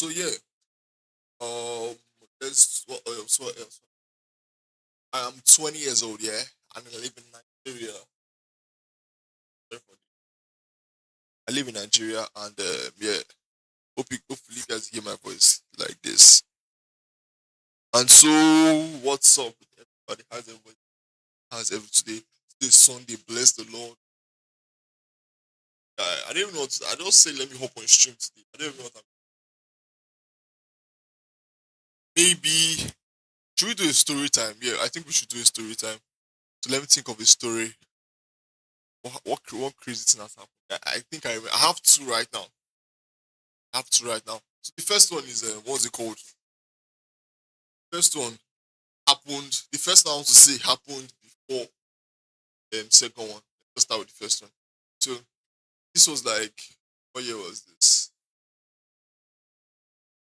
So yeah, um, there's what else? I'm 20 years old, yeah, and I live in Nigeria. I live in Nigeria, and yeah, hopefully you guys hear my voice like this. And so, what's up with everybody? How's everybody? How's every today? Today's Sunday. Bless the Lord. I don't even know. I don't say let me hop on stream today. I don't even know what I'm. Maybe should we do a story time? Yeah, I think we should do a story time. So let me think of a story. What crazy thing has happened? I think I have two right now. I have two right now. So the first one is what's it called? First one happened. The first one I want to say happened before second one. Let's start with the first one. So this was like what year was this?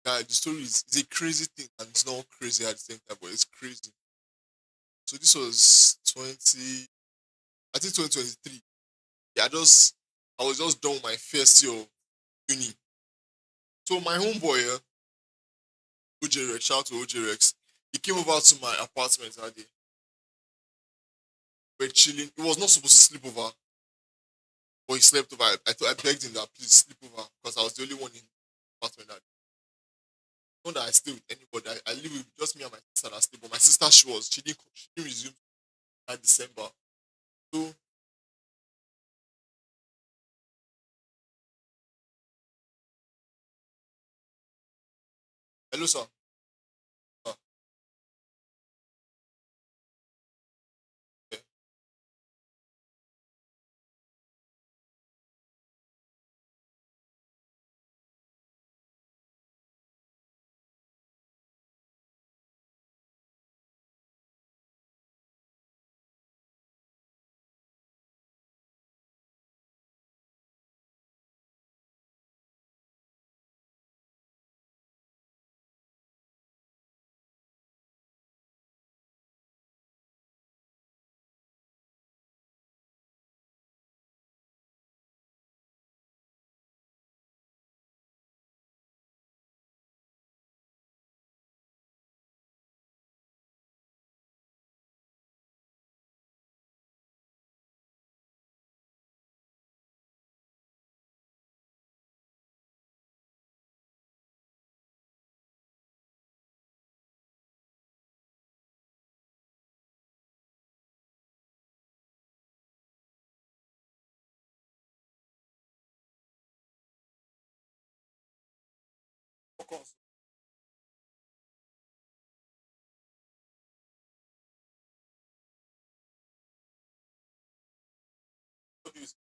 Guy, the story is a crazy thing and it's not crazy at the same time, but it's crazy. So this was 2023. Yeah, I was just done with my first year of uni. So my homeboy, OJ Rex, shout out to OJ Rex. He came over to my apartment that day. We're chilling. He was not supposed to sleep over, but he slept over. I begged him that please sleep over because I was the only one in the apartment that day. Not that I stay with anybody. I live with just me and my sister that stay. But my sister, she didn't resume that December. So hello sir. Ah, yeah. Of course. What do you say?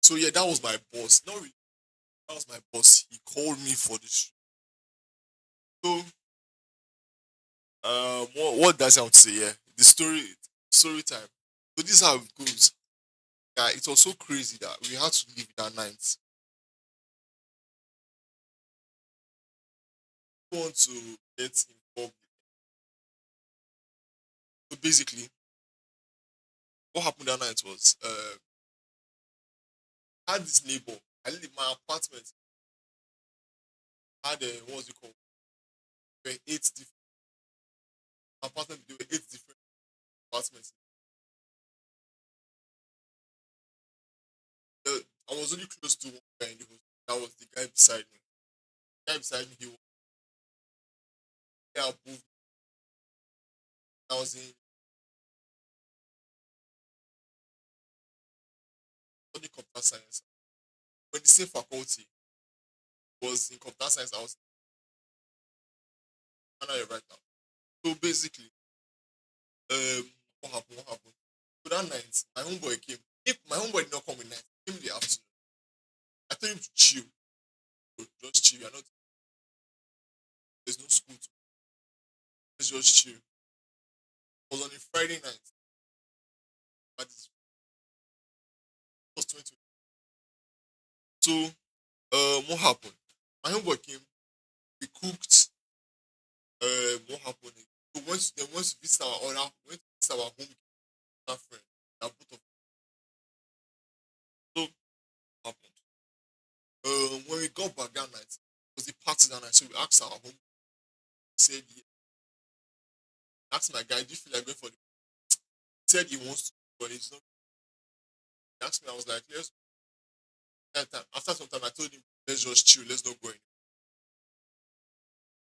So yeah, that was my boss. Not really, that was my boss. He called me for this. So what does I want to say? Yeah, story time. So this is how it goes. Yeah, it was so crazy that we had to leave that night. We want to get involved. So basically, what happened that night was I had this neighbor. I lived in my apartment. Had what's it called? There were eight different apartments. There were eight different apartments. I was really close to one guy in the hospital. That was the guy beside me. The guy beside me, he was there above. I was in studying computer science. When the same faculty was in computer science, I was in Canada right now. So basically, um, what happened? What happened? So that night, my homeboy came. My homeboy did not come in night. He came in the afternoon. I told him to chill. Bro, just chill. You're not. There's no school. Let's just chill. It was on a Friday night. But it was 20. So, what happened? My homeboy came. We cooked. What happened? So went to visit our other, went to visit our home friend. That both of so happened. When we got back that night, it was a party that night. So we asked our home. He said, yeah. Asked my guy, do you feel like going for the? He said he wants to, but it's not. He asked me. I was like, yes. That time, after some time, I told him, let's just chill. Let's not go in.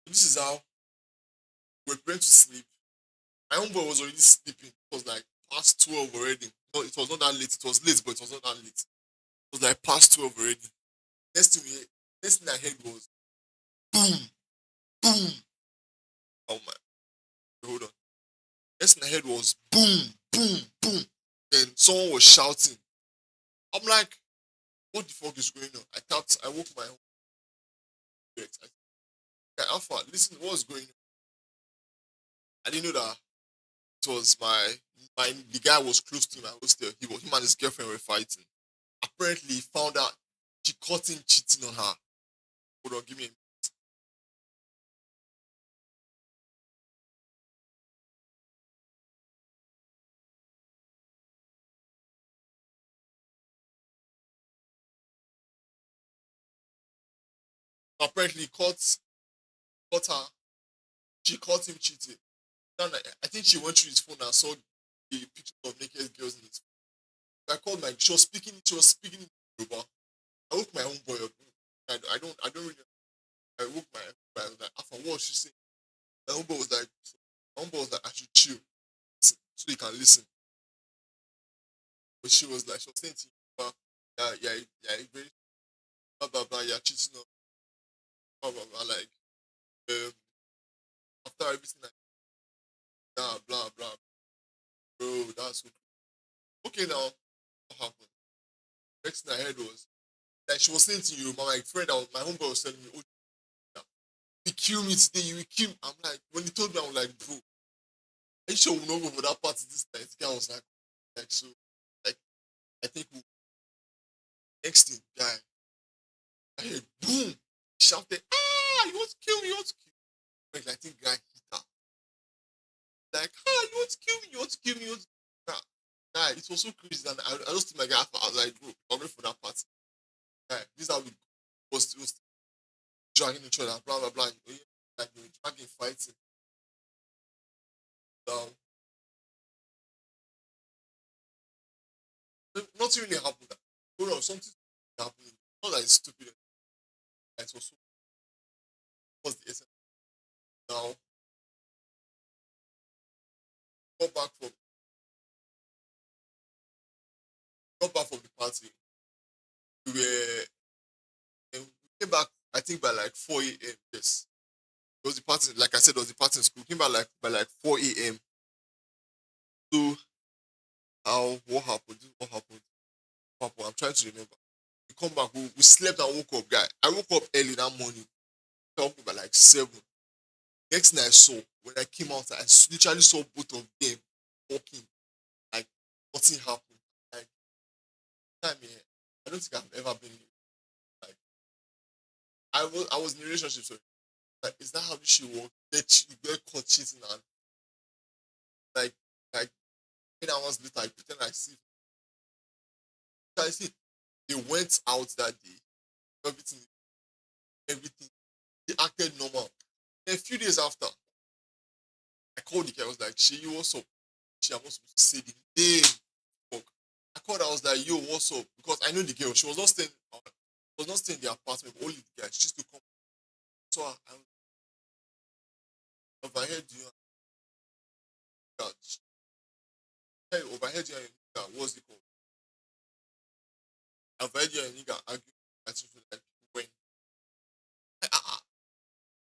So this is how we're going to sleep. My homeboy was already sleeping. It was like past 12 already. No, it was not that late. It was late, but it was not that late. It was like past 12 already. Next thing we next thing I heard was boom, boom. Oh my, hold on. Next thing I heard was boom, boom, boom. Then someone was shouting. I'm like, what the fuck is going on? I woke my home. I said, Alpha, listen, what's going on? I didn't know that it was the guy was close to my hostel. Him and his girlfriend were fighting. Apparently he found out she caught him cheating on her. Hold on, give me a apparently caught her. She caught him cheating. Then I think she went through his phone and saw the pictures of naked girls in his phone. I called my she was speaking in Yoruba. I woke my own boy up. I don't really I woke my I was like, after what was she saying? My own boy was like I should chill so you can listen. But she was saying to you, very blah blah blah, you're cheating on blah blah blah like um after everything like that, blah blah bro, that's so okay now. What happened? Next thing I heard was like she was saying to you, my friend, my homeboy was telling me, oh, you kill me today, you will kill me. I'm like, when he told me, I was like, bro, are you sure we'll not go for that party this night? The guy was like so, like, I think next thing, guy, I heard boom, he shouted, you want to kill me, you want to kill me. Like, I think guy hit her. Like, you want to kill me, you want to kill me, you want to kill me. Guy, it was so crazy. And I just told my guy, I was like, bro, I'm ready for that party. Guy, this is how we was dragging each other, blah blah blah. Like we were dragging, fighting. Um, nothing really happened. Hold on, something happened. Not that it's stupid. It was so was the essence. Now got back from got back from the party. We were we came back. I think by like 4 a.m. Yes, it was the party. Like I said, it was the party in school. Came back like by like 4 a.m. So how what happened? This is what happened? What happened? I'm trying to remember. We come back. We slept and woke up, guy. I woke up early that morning. I woke up by like 7. Next thing I saw, when I came out, literally saw both of them walking. Like, nothing happened. Like, time here, I don't think I've ever been like, I was in a relationship, so like, is that how this shit work? You get caught cheating and like, like, 10 hours later, I pretend I see. I see, they went out that day, everything, everything, they acted normal. Then a few days after, I called the guy, I was like, she, what's up? She, I'm not supposed to say the name. Fuck. I called her, I was like, yo, what's up? Because I know the girl. She was not staying was not staying in the apartment, but only the guy. She used to come. So I overheard you and hey, overheard you and your nigga, what's it called? I overheard you and your nigga arguing at you like when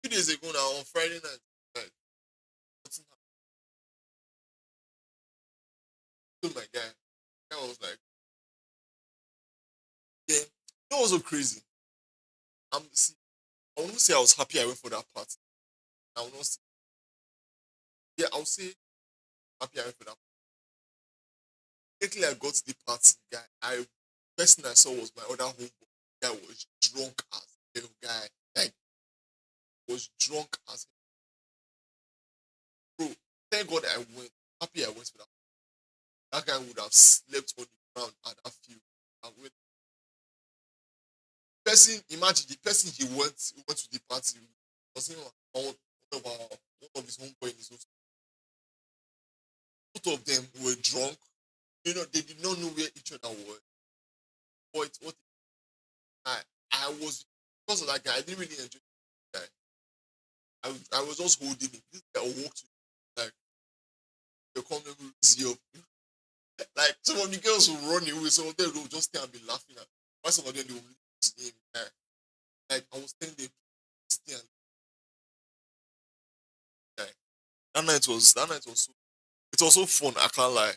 2 days ago now on Friday night, like nothing happened. My guy. I was like, yeah. You know what's so crazy? See, I will not say I was happy I went for that party. I will not say yeah, I'll say happy I went for that. Lately I got to the party, guy. First thing I saw was my other homeboy. Guy was drunk as hell, guy. Like was drunk as hell. Bro, thank God I went. Happy I went for that. That guy would have slept on the ground at that field. I went. Person, imagine the person he went to the party with was him and one of his homeboy in his hostel. Both of them were drunk. You know, they did not know where each other was. But what I I was because of that guy, I didn't really enjoy the guy. I was just holding it. This guy walked to me, like the comment will easy up. Like some of the girls will run away, some of them will just stay and be laughing at. Why some of them they will listen him. Like I was standing there, stay and like that night was so it was so fun. I can't lie.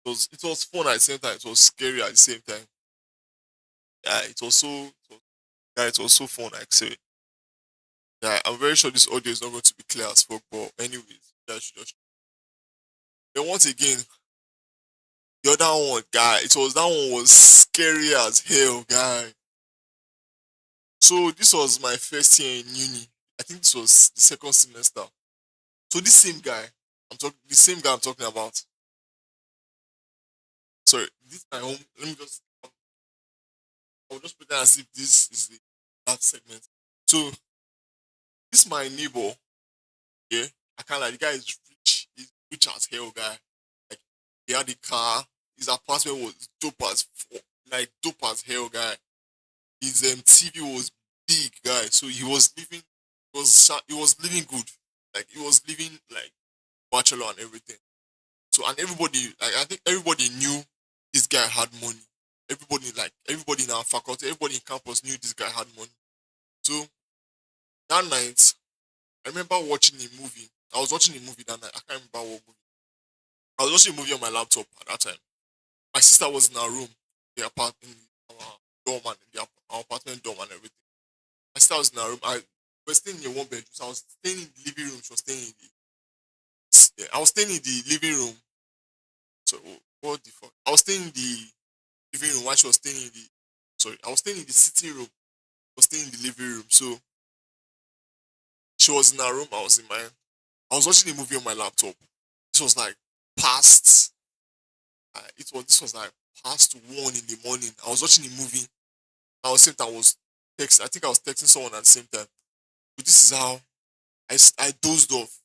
It was fun at the same time. It was scary at the same time. Yeah, it was so fun. Actually, yeah, I'm very sure this audio is not going to be clear as fuck. But anyways, yeah, I should just. Then once again, the other one, guy, that one was scary as hell, guy. So this was my first year in uni. I think this was the second semester. So the same guy I'm talking about. Sorry, this my home. Let me just, I'll just pretend as if this is the last segment. So this my neighbor. Yeah, I can't lie. The guy is rich. He's rich as hell, guy. Like he had a car. His apartment was dope as hell, guy. His TV was big, guy. So he was living good. Like he was living like bachelor and everything. So and everybody like I think everybody knew this guy had money. Everybody in our faculty, everybody in campus knew this guy had money. So that night, I remember watching a movie. I was watching a movie that night. I can't remember what movie. I was watching a movie on my laptop at that time. My sister was in her room, the apartment, our dorm and our apartment dorm and everything. My sister was in her room. I was staying in a one bedroom, so I was staying in the living room. She was staying in I was staying in the living room. So what the fuck? I was staying in the living room while she was staying in the. Sorry, I was staying in the sitting room. I was staying in the living room. So she was in her room. I was in mine. I was watching a movie on my laptop. This was like past. This was like past 1 in the morning. I was watching a movie. I was same time I was text. I think I was texting someone at the same time. But this is how I dozed off.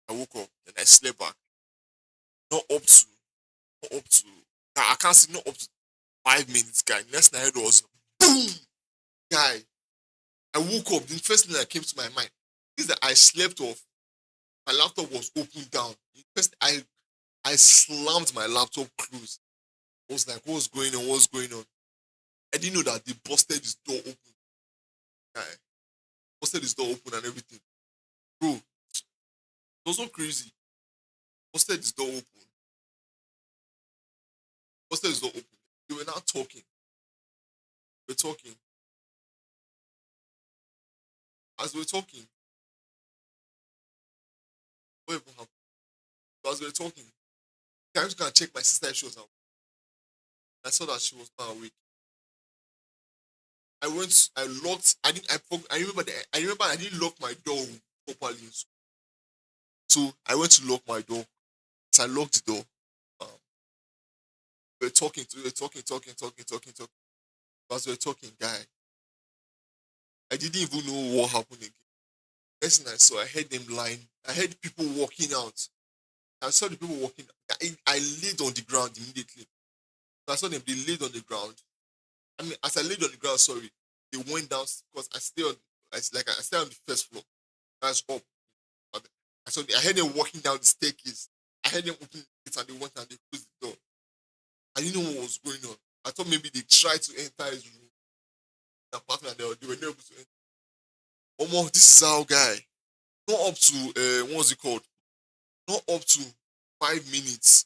I woke up and I slept back. Not up to not up to. I can't say not up to 5 minutes, guy. Next thing I heard was boom, guy. I woke up. The first thing that came to my mind is that I slept off. My laptop was open down. First, I slammed my laptop closed. I was like, what's going on? What's going on? I didn't know that they busted his door open. Guy, busted his door open and everything. Bro, it was so crazy. Busted his door open. Busted his door open. They were not talking. We're talking. As we were talking, what even happened? So as we were talking, I was gonna check my sister if she was out. I saw that she was not awake. I locked, I didn't, I remember I didn't lock my door properly. So I went to lock my door. So I locked the door. Um, we were talking. As we were talking, guy, I didn't even know what happened again. Next thing I saw, I heard them lying. I heard people walking out. I saw the people walking. I laid on the ground immediately. So I saw them, they laid on the ground. I mean, as I laid on the ground, sorry, they went down because I stay on the first floor. That's up. But I heard them walking down the staircase. I heard them open the gate and they went and they closed the door. I didn't know what was going on. I thought maybe they tried to enter his room, the apartment, and they were not able to enter. Oh, more, this is our guy. Not up to, what's it called? Not up to 5 minutes.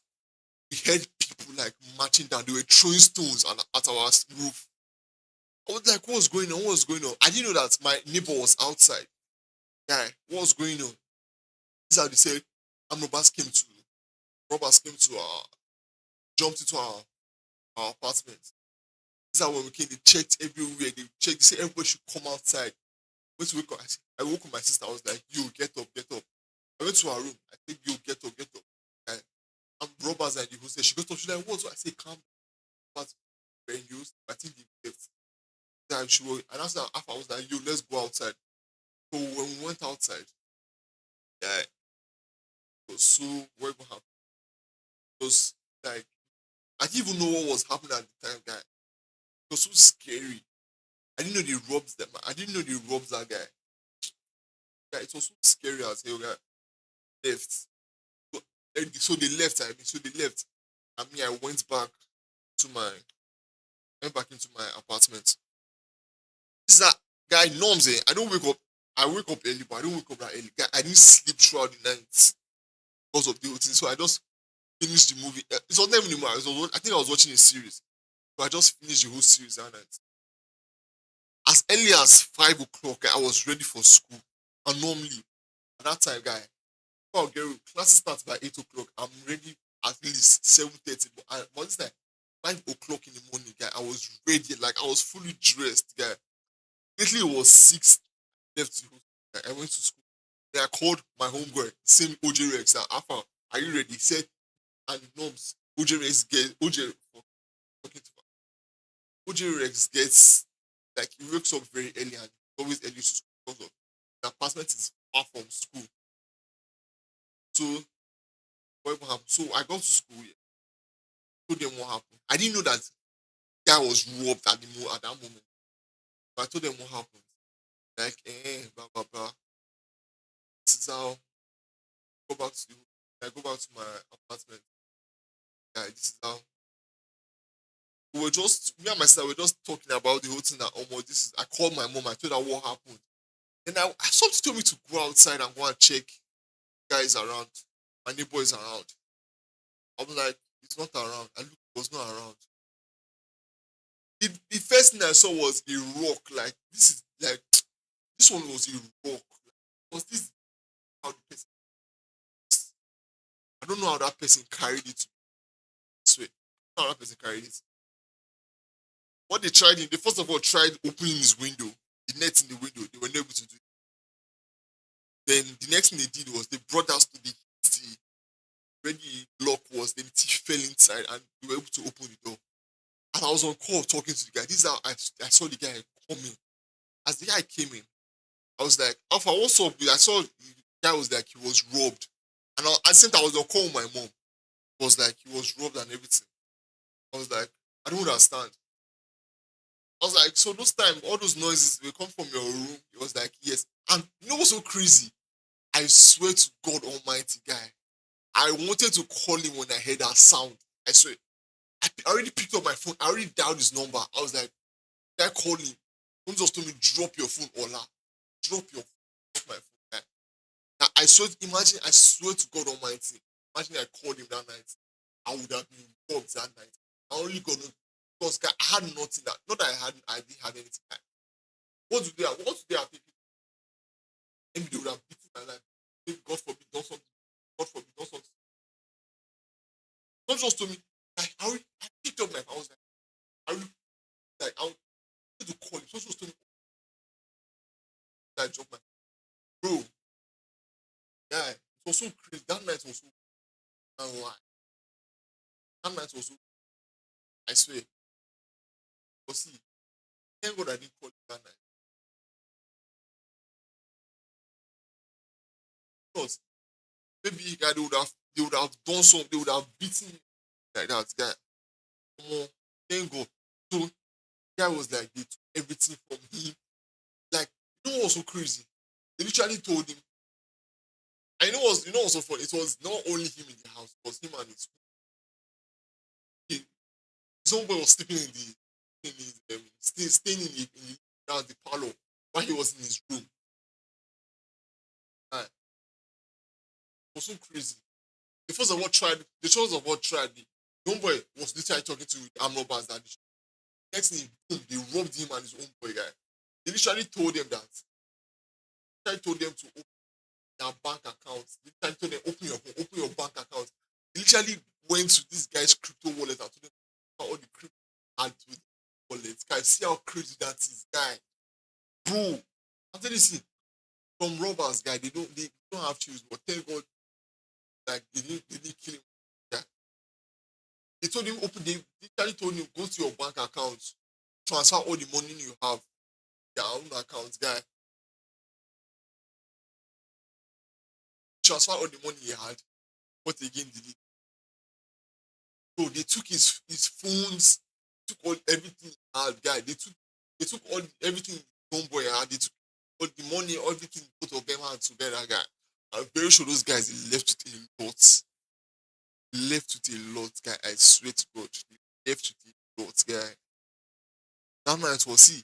We heard people like marching down. They were throwing stones at our roof. I was like, what's going on? What's going on? I didn't know that my neighbor was outside. Guy, what's going on? This is how they said, and robbers came to jumped into our apartment. This is how when we came, they checked everywhere. They checked, they said everybody should come outside. Went to wake up. I woke up my sister. I was like, yo, get up, get up. I went to her room. I said, yo, get up, get up. Guy, and robbers and the hostess. She got up. She's like, what? So I said, calm down. But when you, I think they left. Then she was, and after I was like, yo, let's go outside. So when we went outside, yeah, it was so what happened. It was like I didn't even know what was happening at the time, guy. It was so scary. I didn't know they robbed them. I didn't know they robbed that guy. Guy, it was so scary as hell, guy. Left. So, so they left. I mean, so they left. And me, I to my went back into my apartment. This is that guy norms. I don't wake up. I wake up early, but I don't wake up that early. Guy, I didn't sleep throughout the night because of the whole thing. So I just finished the movie. It was not even a movie. I think I was watching a series. So I just finished the whole series that night. As early as 5 o'clock, I was ready for school. And normally, at that time, guy, oh, Gary, classes starts by 8 o'clock. I'm ready at least 7:30. But this time, 5 o'clock in the morning, guy, I was ready. Like I was fully dressed, guy. Lately it was 6 left to go. I went to school. Then I called my homegirl, same OJ Rex. Alpha, are you ready? He said, and norms, OJ Rex get OJ for talking to OJ Rex gets like he wakes up very early and always early to school because of the apartment is far from school. So what happened? So I got to school, yeah, told them what happened. I didn't know that guy was robbed at that moment. But I told them what happened. Like, blah blah blah. This is how go back to I go back to my apartment. Yeah, this is how we were just me and my sister were just talking about the whole thing that this is I called my mom, I told her what happened. Then something told me to go outside and go and check guys around. My neighbor is around. I was like, it's not around. I looked, it was not around. The first thing I saw was a rock. Like this is like this one was a rock. Was this how the person I don't know how that person carried it this way. I don't know how that person carried it. What they first of all tried opening his window, the net in the window, they were not able to do it. Then the next thing they did was they brought us to the where the lock was, then the thief fell inside and we were able to open the door. And I was on call talking to the guy. This is how I saw the guy coming. As the guy came in, I was like, Alpha, what's up? I saw the guy was like, he was robbed. And I sent, I was on call with my mom. It was like, he was robbed and everything. I was like, I don't understand. I was like, so those time, all those noises will come from your room. It was like, yes. And you know what's so crazy? I swear to God Almighty, guy. I wanted to call him when I heard that sound. I swear. I already picked up my phone. I already dialed his number. I was like, guy, call him. Don't just told me, drop your phone, Ola. Drop your phone. Drop my phone. Guy. Now, I swear to God Almighty. Imagine I called him that night. I would have been robbed that night. I only got no, because guy, I had nothing not that I didn't have anything. Guy. What do they have taken? Maybe they would have beaten my life. Maybe God forbid, done something. God forbid, done something. Don't just told me, like, I picked up my phone. I was like, I really, like, I wanted to call him. So just told me, that I dropped my bro. Yeah, it was so crazy. That night was so, I lie. That night was so, I swear. But see, thank God I didn't call him that night. Because maybe guy, they would have done something, they would have beaten me like that, guy. Omo, thank God. So guy was like, they took everything from him. Like, you know what was so crazy? They literally told him, and what's so funny? It was not only him in the house, it was him and his homeboy was sleeping in his staying in the parlor while he was in his room. And it was so crazy. The first of what tried the homeboy was literally talking to arm robbers that next thing, boom, they robbed him and his own boy guy. They literally told them that. They literally told them to open their bank accounts. They literally told them open your bank account. They literally went to this guy's crypto wallet and told them all the crypto had to the wallet. Guys, see how crazy that is, guy. Bro, after this, from robbers, guy, they don't have to use, but thank God, like they didn't kill him. Yeah. They told him they literally told him go to your bank account, transfer all the money you have, their own account, guy. Transfer all the money he had. What again did he? So they took his phones, took all everything he had, guy. They took all everything his homeboy had. They took all the money, everything both of them had together, guy. I'm very sure those guys they left with a lot. Left with a lot, guy. I swear to God, they left with a lot, guy. That night was see.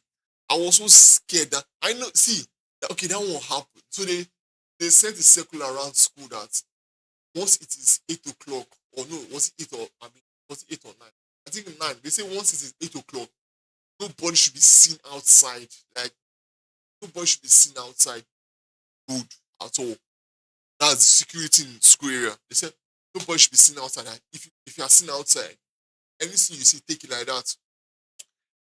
I was so scared that I know. See, okay, that won't happen. So they sent a circular around school that once it is 8 o'clock, or no, was it 8 or I mean, was it 8 or 9? I think 9. They say once it is 8 o'clock, nobody should be seen outside. Like nobody should be seen outside road at all. That's security in school area. They said nobody should be seen outside. And if you are seen outside, anything you see, take it like that.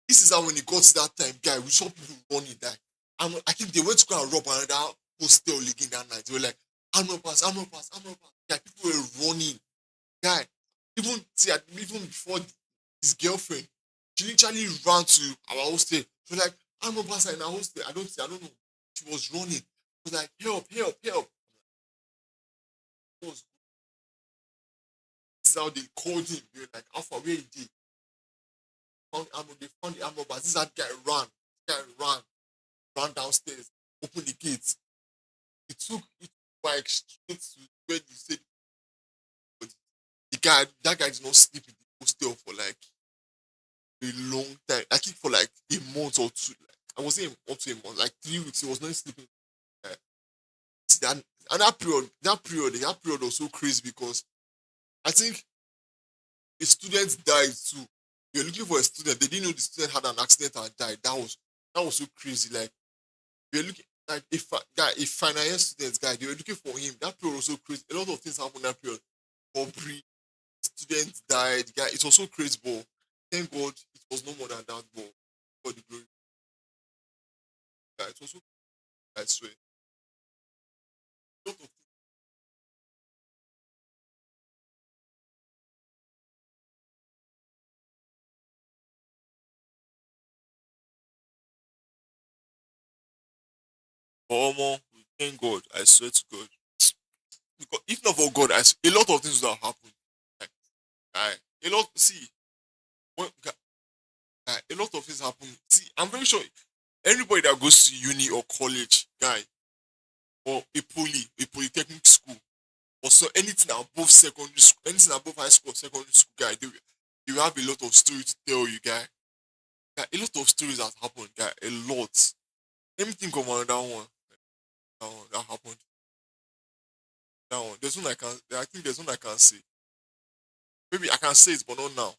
This is how when it got to that time, guy, we saw people running that. I think they went to go and rob another hostel again that night. They were like, I'm not pass, I'm not pass, I'm not pass. Guy, people were running. Guy, even before his girlfriend, she literally ran to our hostel. She was like, I'm not pass in our hostel. I don't know. She was running. She was like, help, help, help. This is how they called him. They were like, Alpha, where he did? They found the armor, but this that guy ran. This guy ran downstairs, opened the gate. It took bike straight to where you said that guy did not sleep in the hostel for like a long time. I think for like a month or two. Like, I was saying up to a month, like 3 weeks. He was not sleeping. Uh, and that period was so crazy because I think a student died too. You're looking for a student. They didn't know the student had an accident and died. That was so crazy. Like you're looking like if final year students guy, they were looking for him. That period was so crazy. A lot of things happened that period. Robbery, students died. Guy, it was so crazy, but thank God it was no more than that. But for the glory, guy, it was so. I swear, a lot of things. But Omo, we thank God. I swear to God, because if not for God, a lot of things would have happened. Like, guy, a lot. See, a lot of things happen. See, I'm very sure anybody that goes to uni or college, guy, or a polytechnic school, or so anything above secondary school, anything above high school or secondary school, guy, they will have a lot of stories to tell you, guy. Guy, a lot of stories that happened, guy, a lot. Let me think of another one. That one that happened. That one. There's one I can. I think there's one I can say. Maybe I can say it, but not now.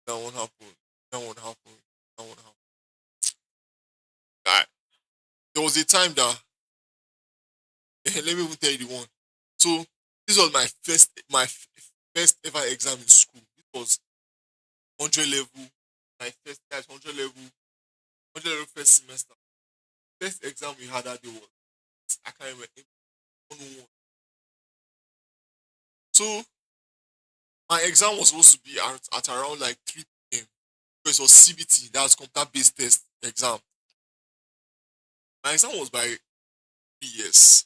That one happened. That one happened. That one happened. Guy, there was a time that let me even tell you the one. So this was my first ever exam in school. It was 100 level. My first class 100 level first semester. First exam we had that day was I can't remember 101. So my exam was supposed to be at around like 3 p.m. Because it was CBT, that's computer based test exam. My exam was by 3 years.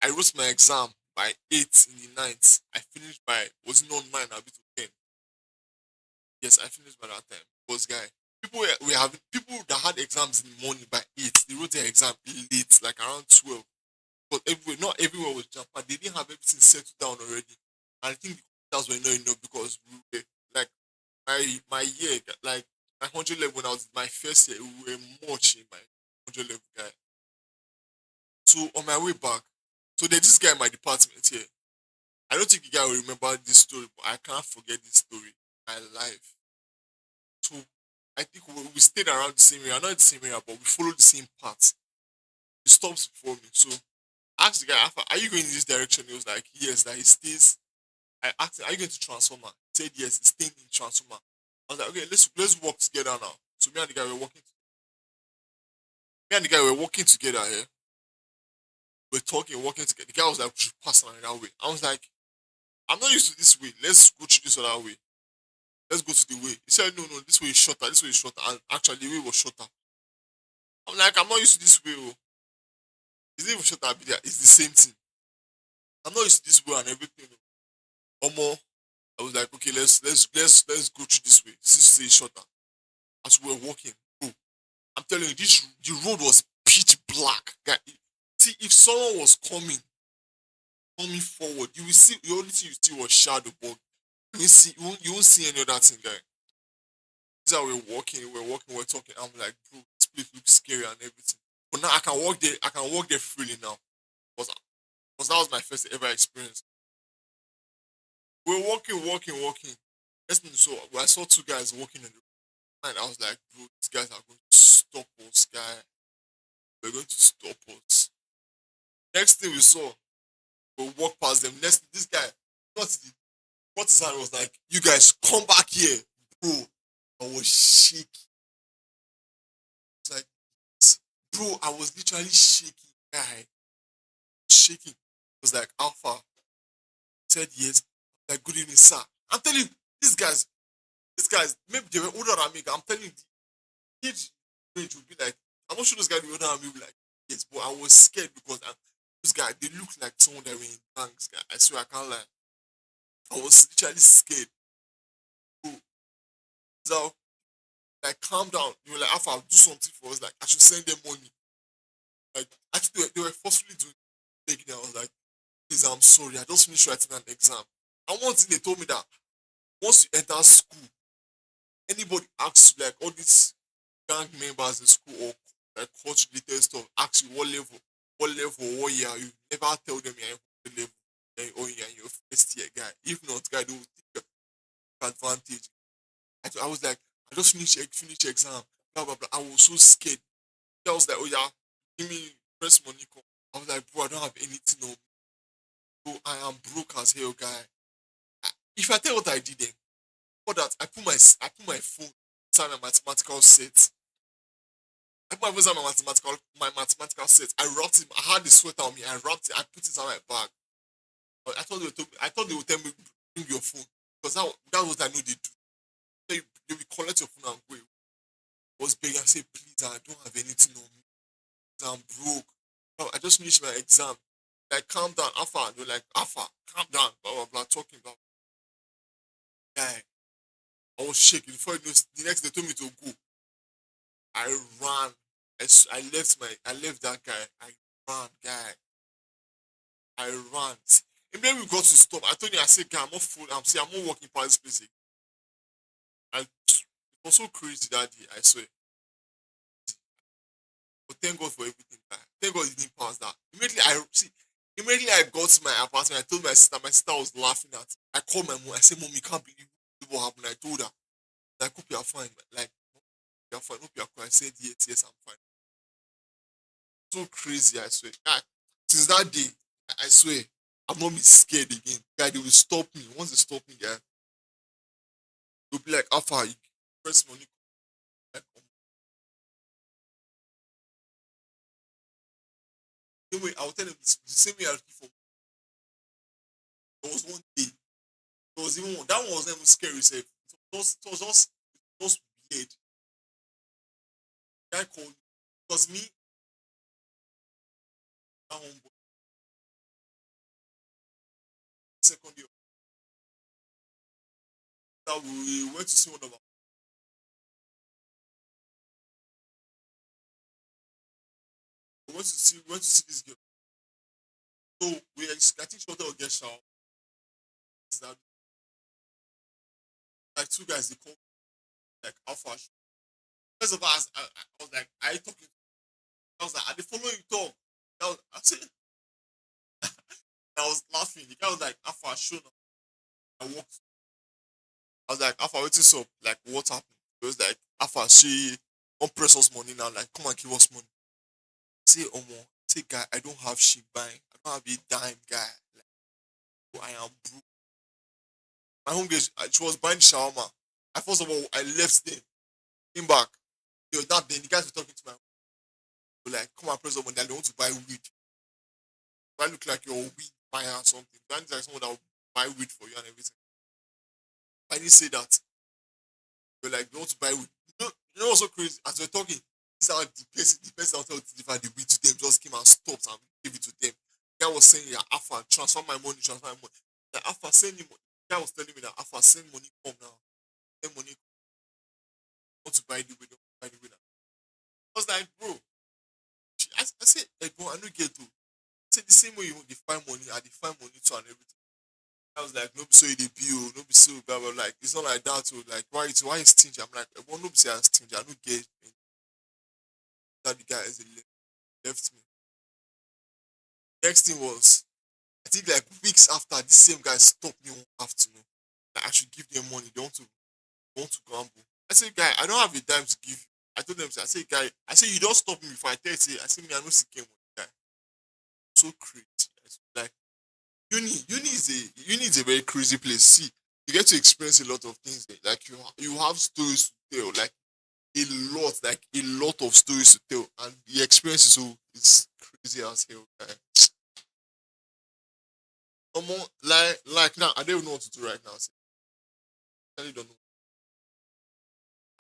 I wrote my exam by 8 in the night. I finished by was it not 9 a bit of 10. Yes, I finished by that time. Because guy, we having people that had exams in the morning by 8. They wrote their exam late, like around 12. But everywhere, not everywhere was Japan. They didn't have everything settled down already. And I think the computers were not enough because we were like my year, like my 100 level when I was in my first year, we were much in my 100 level guy. So on my way back, so there's this guy in my department here. I don't think the guy will remember this story, but I can't forget this story. My life. So I think we stayed around the same area, not the same area, but we followed the same path. He stops before me. So I asked the guy, "Alpha, are you going in this direction?" He was like, yes, that he stays. I asked him, are you going to transformer? He said yes, he's staying in transformer. I was like, okay, let's work together now. So me and the guy were walking together here. We're talking, walking together. The guy was like, we should pass another way. I was like, I'm not used to this way. Let's go through this other way. Let's go to the way. He said, no, no, this way is shorter. This way is shorter. And actually, the way was shorter. I'm like, I'm not used to this way. Oh. It's not even shorter. It's the same thing. I'm not used to this way and everything. Or more. I was like, okay, let's go through this way. Since it's shorter. As we were walking, bro, I'm telling you, the road was pitch black. Guy, see, if someone was coming forward, you will see. The only thing you see was shadow, but you won't see any other thing, guy. This is how we're talking. I'm like, bro, this place looks scary and everything. But now I can walk there freely now. Because that was my first ever experience. We're walking. Next thing, so I saw two guys walking in the road, and I was like, bro, these guys are going to stop us, guy. They're going to stop us. Next thing we saw, we walk past them. Next, this guy, what his hand was like, you guys come back here, bro. I was shaking. It's like, bro, I was literally shaking, guy. Shaking. It was like, Alpha said yes. Like, good evening, sir. I'm telling you, these guys, maybe they were older than me. I'm telling you, the age range would be like, I'm not sure those guys were older than me, would be like, yes, but I was scared because those guys, they look like someone that were in gangs, guy. I swear, I can't lie. I was literally scared. Bro. So, like, calm down. They were like, Alpha, I'll do something for us. Like, I should send them money. Like, actually, they were forcefully doing taking it. I was like, please, I'm sorry. I just finished writing an exam. And one thing they told me that once you enter school, anybody asks you, like, all these gang members in school or like coach related stuff, ask you what year, you never tell them you're in what level, then oh yeah, you're first year guy. If not, guy, they will take advantage. I was like, I just finished exam, blah blah blah. I was so scared. I was like, oh yeah, give me press money. Come. I was like, bro, I don't have anything on me. Bro, I am broke as hell, guy. If I tell you what I did then, for that, I put my phone inside my mathematical set. I put my phone inside my mathematical set. I wrapped it. I had the sweater on me. I wrapped it. I put it inside my bag. But I thought they would tell me bring your phone because that was what I know they do. They will collect your phone and go. I was begging. I said, please, I don't have anything on me. I'm broke. Bro, I just finished my exam. Like, calm down, Alpha. They're like, Alpha, calm down. Blah blah blah. Talking about guy. I was shaking. Before you know, the next day they told me to go. I ran. I left that guy. I ran, guy. I ran. And then we got to stop. I told you, I said, guy, I'm not full. I'm not walking past this place. It was so crazy that day, I swear. But thank God for everything. Guy. Thank God it didn't pass that. Immediately I got to my apartment, I told my sister was laughing at me. I called my mom, I said, Mom, you can't believe what happened. I told her. Like, hope you're fine. Like, you're fine. Hope you're fine. I said, yes, yes, I'm fine. So crazy, I swear. Guy, since that day, I swear, I'm not be scared again. Guy, they will stop me. Once they stop me, guy, they'll be like, Alpha, you press money. Like, anyway, I'll tell them the same way I did for. There was one day. There was even one. That one was not even scary, safe. It was just weird. Guy called me. Because me, that homeboy, second year, Now we went to see one of our we went to see this girl. So I think she wanted to get shower. Is that like two guys they call like alpha. First of all, I was like, I talking. I was like, are they following you talk? I was laughing. The guy was like, Alpha, show now. I walked. I was like, Alpha, what's up? Like, what happened? It was like, Alpha, she don't press us money now. Like, come and give us money. Say, Omo, say, guy, I don't have shit buying. I don't have a dime, guy. Like, oh, I am broke. My home girl, she was buying shawarma. I first of all, I left there, came back. Yo, that then the guys were talking to my were like, come and press us money. They want to buy weed. Do I look like you're a weed buyer or something? Do I look like someone that will buy weed for you and everything? I didn't say that. We're like, they want to buy weed. You know what's so crazy? As we're talking, this is how the person that wanted to deliver the weed to them just came and stopped and gave it to them. The guy was saying, yeah, Alpha, transfer my money. The Alpha, send him money. The guy was telling me that Alpha, send money, come now. Send money, want to buy the weed, want to buy the weed. I was like, bro, I said, hey, bro, I don't get to. I said, the same way you want to find money, I define money too and everything. I was like, no be so you dey be oh, no be so blah blah. Like it's not like that. Oh, like why is stingy? I'm like, well, no be say I'm stingy. I don't get it. That the guy is left me. Next thing was, I think like weeks after, the same guy stopped me one afternoon. That I should give them money. They want to gamble. I said, guy, I don't have a dime to give you. I told them, I said, guy, I said you don't stop me before I tell you. I said, me, I know seeking money, guy. So crazy. Like uni is a very crazy place. See, you get to experience a lot of things there. Like you have stories to tell, like a lot of stories to tell, and the experience is so it's crazy as hell. Like now, I don't even know what to do right now. See. I really don't know.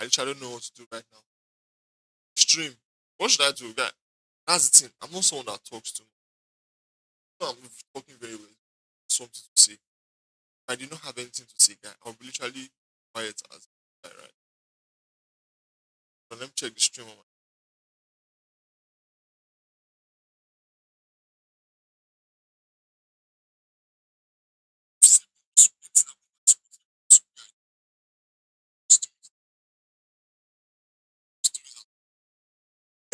I literally don't know what to do right now. Stream. What should I do, guy? That's the thing. I'm not someone that talks too much. I'm talking very well. Something to say. I did not have anything to say, guy. I'll be literally quiet as guy, right? But let me check the stream on my.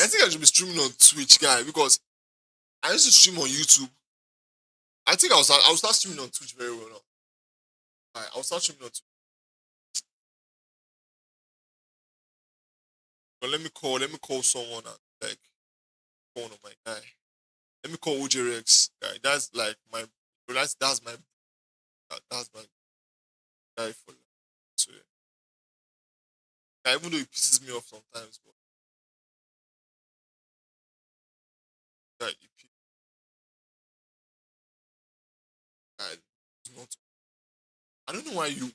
I think I should be streaming on Twitch, guy, because I used to stream on YouTube. I think I'll start streaming on Twitch very well now. Alright, I'll start streaming on Twitch. But let me call someone and like call one of my guy. Let me call OJ Rex guy. That's like my that's my guy for life. So yeah, even though it pisses me off sometimes, but guy, guy, it's not. I don't know why you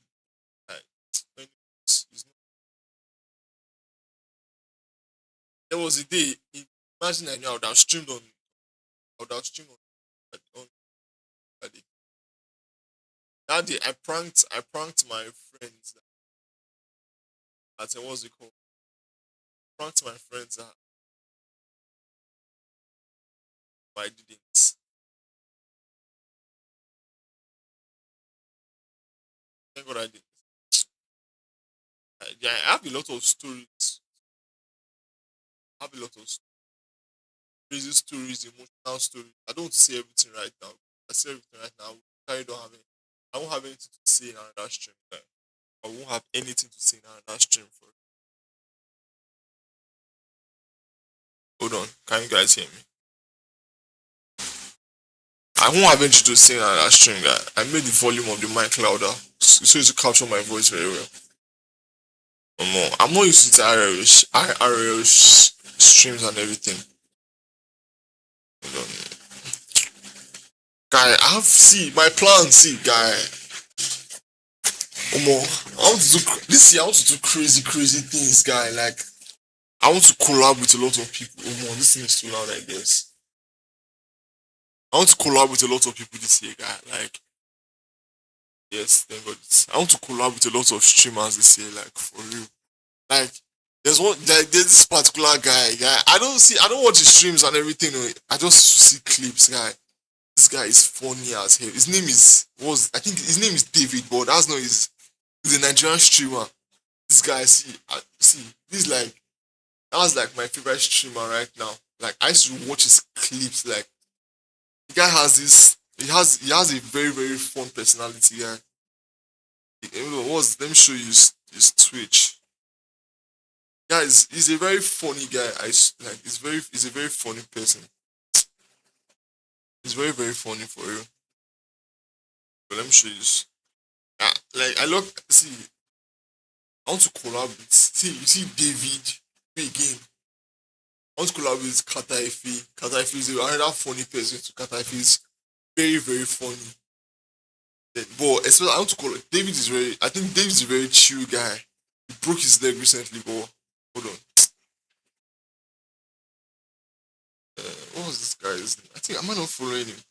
like. It's not, there was a day. Imagine I knew I would have streamed on. I would have streamed on that day. That day I pranked my friends. At what's it called? Pranked my friends that but I didn't. Thank God I did. Yeah, I have a lot of stories. I have a lot of crazy stories, emotional stories. I don't want to say everything right now. I say everything right now. I don't have any. I won't have anything to say in another stream. Like, I won't have anything to say in another stream for. Hold on, can you guys hear me? I won't have anything to say in another stream, guy. I made the volume of the mic louder so to capture my voice very well. I'm not used to IRL streams and everything. Hold on. Guy, I have see my plan. See, guy. I want to do this year. I want to do crazy things, guy. Like I want to collab with a lot of people. This thing is too loud, I guess. I want to collab with a lot of people this year, guy. Like Yes, thank God. I want to collab with a lot of streamers this year, like for real. Like there's this particular guy. I don't watch his streams and everything. I just see clips, guy. This guy is funny as hell. His name is was I think his name is David, but that's not his. He's a Nigerian streamer. This guy, see, this is like that's like my favorite streamer right now. Like I used to watch his clips. Like the guy has this. He has a very fun personality. Yeah, let me show you his Twitch. Guys, he's a very funny guy. Like he's a very funny person. He's very funny for you. But let me show you this. Like I look see. I want to collab with you see David again. I want to collab with Kataifi. Kataifi is another funny person to Kataifi is very funny. But especially I want to call it David is very I think David is a very chill guy. He broke his leg recently, but hold on. What was this guy's name? I think I might not following him.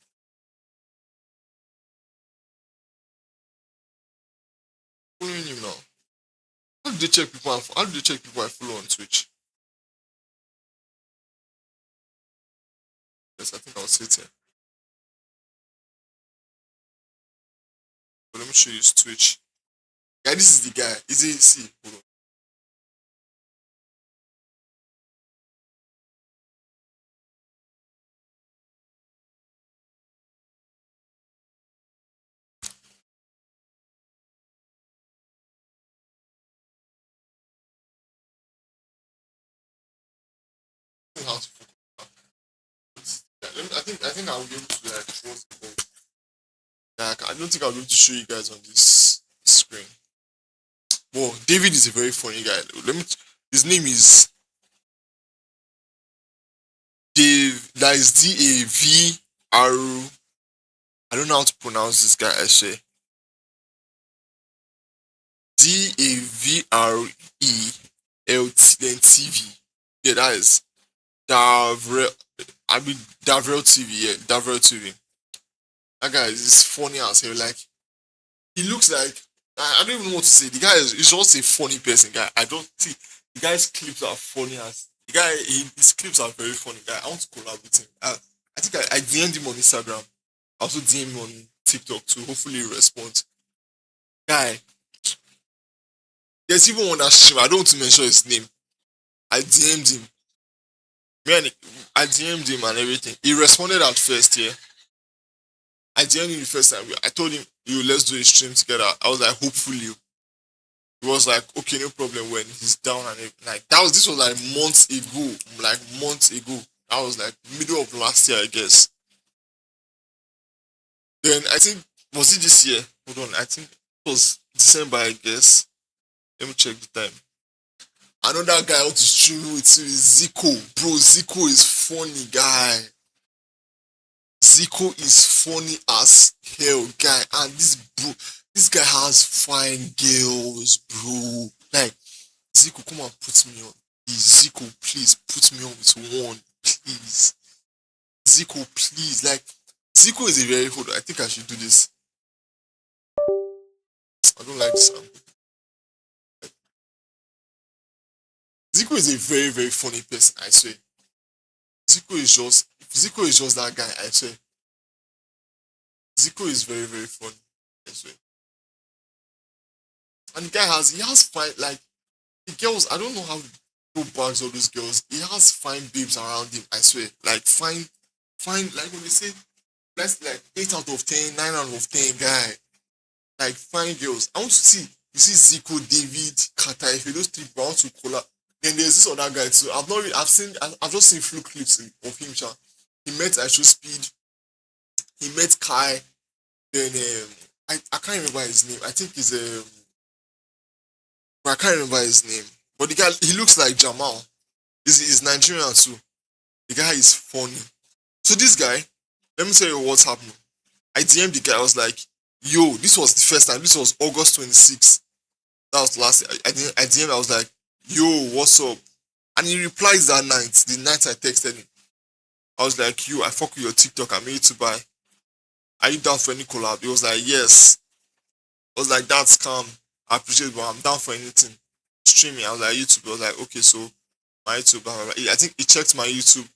Following him now. How do they check people I follow on Twitch? Yes, I think I'll see it here. But let me show you his Twitch. Guy, this is the guy. Is he see? Hold on. I don't know how to focus. I think I'll be able to like trust him. Like, I don't think I'll be able to show you guys on this screen. Well, David is a very funny guy. His name is Dave. That is Dav. I don't know how to pronounce this guy. I say Davrel then TV. Yeah, that is Davrel. I mean Davrel TV. Yeah, Davrel TV. That guy is funny as hell. Like he looks like I don't even know what to say. The guy is just a funny person, guy. I don't see the guy's clips are funny as the guy. His clips are very funny, guy. I want to collab with him. I think I DM'd him on Instagram. I also DM him on TikTok too. Hopefully, he responds. Guy, there's even one that stream. I don't want to mention his name. I DM'd him. Man, I DM'd him and everything. He responded at first, yeah. I DM'd him the first time. I told him, "You let's do a stream together." I was like, hopefully. He was like, okay, no problem when he's down and like this was like months ago. Like months ago. That was like middle of last year, I guess. Then I think was it this year? Hold on, I think it was December, I guess. Let me check the time. Another guy I want to stream with you is Zico. Bro, Zico is funny guy. Zico is funny as hell, guy. And this guy has fine girls, bro. Like, Zico, come and put me on. Please, Zico, please put me on with one, please. Zico, please. Like, Zico is a very hold on, I think I should do this. I don't like this. Zico is a very funny person, I swear. Zico is just that guy, I swear. Zico is very funny, I swear. And the guy he has fine like the girls, I don't know how to go bags all those girls. He has fine babes around him, I swear. Like fine like when they say that's like 8 out of 10, 9 out of 10 guy. Like fine girls. I want to see you see Zico, David, Kata, if those three I want to collab. Then there's this other guy too. I've just seen few clips of him. Sha. He met Show Speed. He met Kai. Then I can't remember his name. I think he's but I can't remember his name. But the guy he looks like Jamal. He's Nigerian too. The guy is funny. So this guy, let me tell you what's happening. I DM'd the guy. I was like, "Yo, this was the first time. This was August 26th. That was last. I DM'd. I was like, "Yo, what's up?" And he replies that night. The night I texted him, I was like, "You, I fuck with your TikTok. I'm ready to buy. Are you down for any collab?" He was like, "Yes." I was like, that's calm. I appreciate it, but I'm down for anything. Streaming. I was like, YouTube. I was like, okay, so my YouTube. Blah, blah, blah. I think he checked my YouTube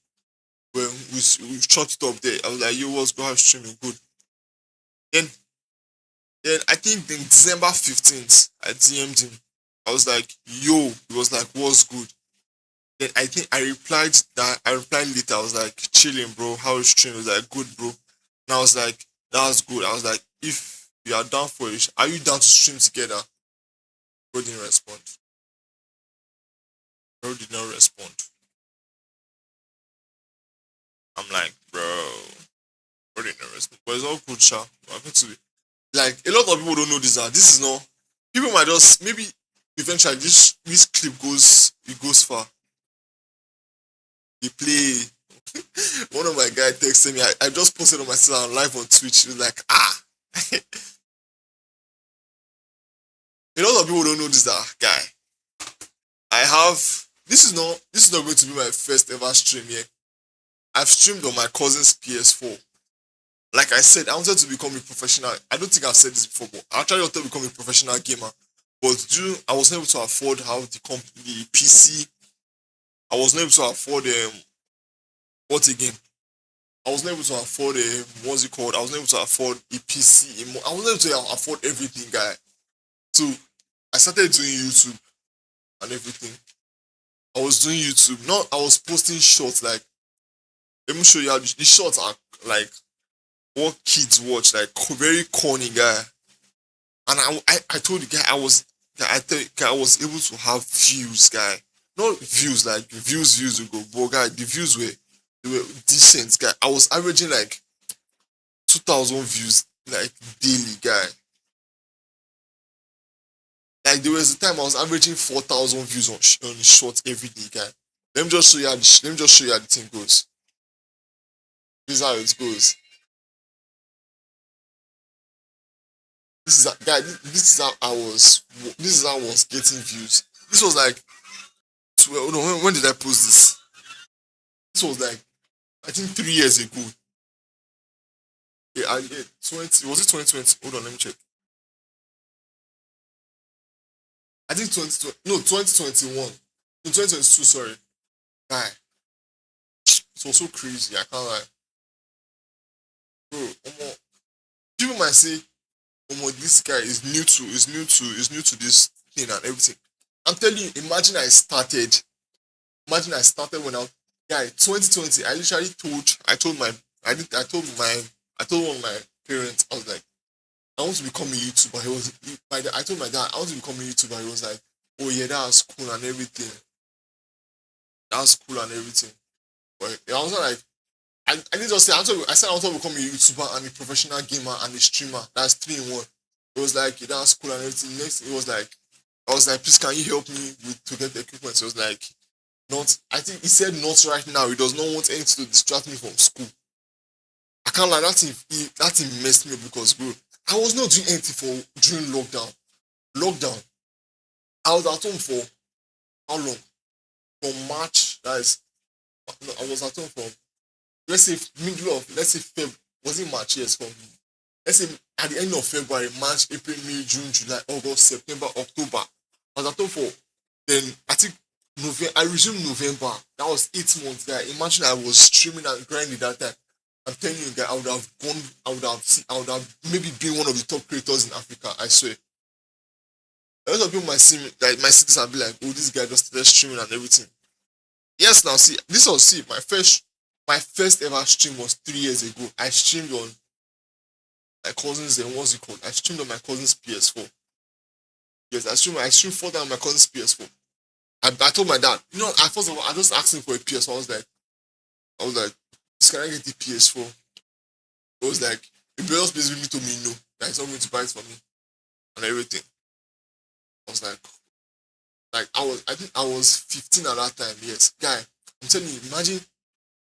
when we shot it up there. I was like, yo, what's go have streaming? Good. Then then I think in December 15th, I DM'd him. I was like, yo, he was like, what's good? Then I think I replied later, I was like, chilling, bro. How is stream? He was like, good, bro. And I was like, that's good. I was like, if you are down for it, are you down to stream together? Bro didn't respond. Bro did not respond. I'm like, bro did not respond. But it's all good, Sha. I'm going to be like a lot of people don't know this. This is not people might just maybe eventually this clip goes far. He play. One of my guys texted me. I just posted on my channel live on Twitch. He was like, a lot of people don't know this guy. I have this is not going to be my first ever stream here. I've streamed on my cousin's PS4. Like I said, I wanted to become a professional. I don't think I've said this before, but I actually wanted to become a professional gamer. But I was not able to afford how the PC. I was not able to afford what again? I was not able to afford what's it called? I was not able to afford a PC. I was not able to afford everything, guy. So I started doing YouTube and everything. I was doing YouTube. Not I was posting shorts like let me show you how the shorts are like what kids watch, like very corny guy. And I told the guy I was able to have views, guy. Not views like views will go, but guy, the views they were decent, guy. I was averaging like 2,000 views like daily, guy. Like there was a time I was averaging 4,000 views on short every day, guy. Let me just show you how the thing goes. This is how it goes. This is how I was. This is how I was getting views. This was like 12. No, when did I post this? This was like I think 3 years ago. Yeah, 20. Was it 2020? Hold on, let me check. I think 2020. No, 2021. No, 2022. Sorry, guy. It was so crazy. I can't lie, bro. People might say, this guy is new to this thing and everything." I'm telling you. Imagine I started when I was guy 2020. I told one of my parents. I was like, I want to become a YouTuber. I told my dad I want to become a YouTuber. He was like, oh yeah, that's cool and everything. That's cool and everything. But I was like, I didn't just say I said I want to become a YouTuber and a professional gamer and a streamer. That's three in one. It was like, yeah, that's cool and everything. Next, it was like, I was like, please, can you help me to get the equipment? So it was like, not. I think he said not right now. He does not want anything to distract me from school. I can't lie. That thing messed me up because, bro, I was not doing anything for during lockdown. Lockdown. I was at home for how long? From March. That is, no, I was at home from let's say Feb. Was it March? Yes, from let's say at the end of February, March, April, May, June, July, August, September, October. I was at home for then I think November. I resumed November. That was 8 months, guy. Imagine I was streaming and grinding that time. I'm telling you, guy, I would have gone. I would have maybe been one of the top creators in Africa. I swear. A lot of people might see me, like my cities, and be like, "Oh, this guy just started streaming and everything." Yes, now see, this was see my first ever stream was 3 years ago. I streamed on my cousin's. Then what's it called? I streamed on my cousin's PS4. Yes, I streamed further on my cousin's PS4. I told my dad, first of all, I just asked him for a PS4. I was like, "Can I get the PS4?" It was like, the just basically told me no, that he's not going to buy it for me and everything. I was like I think I was 15 at that time. Yes, guy, I'm telling you, imagine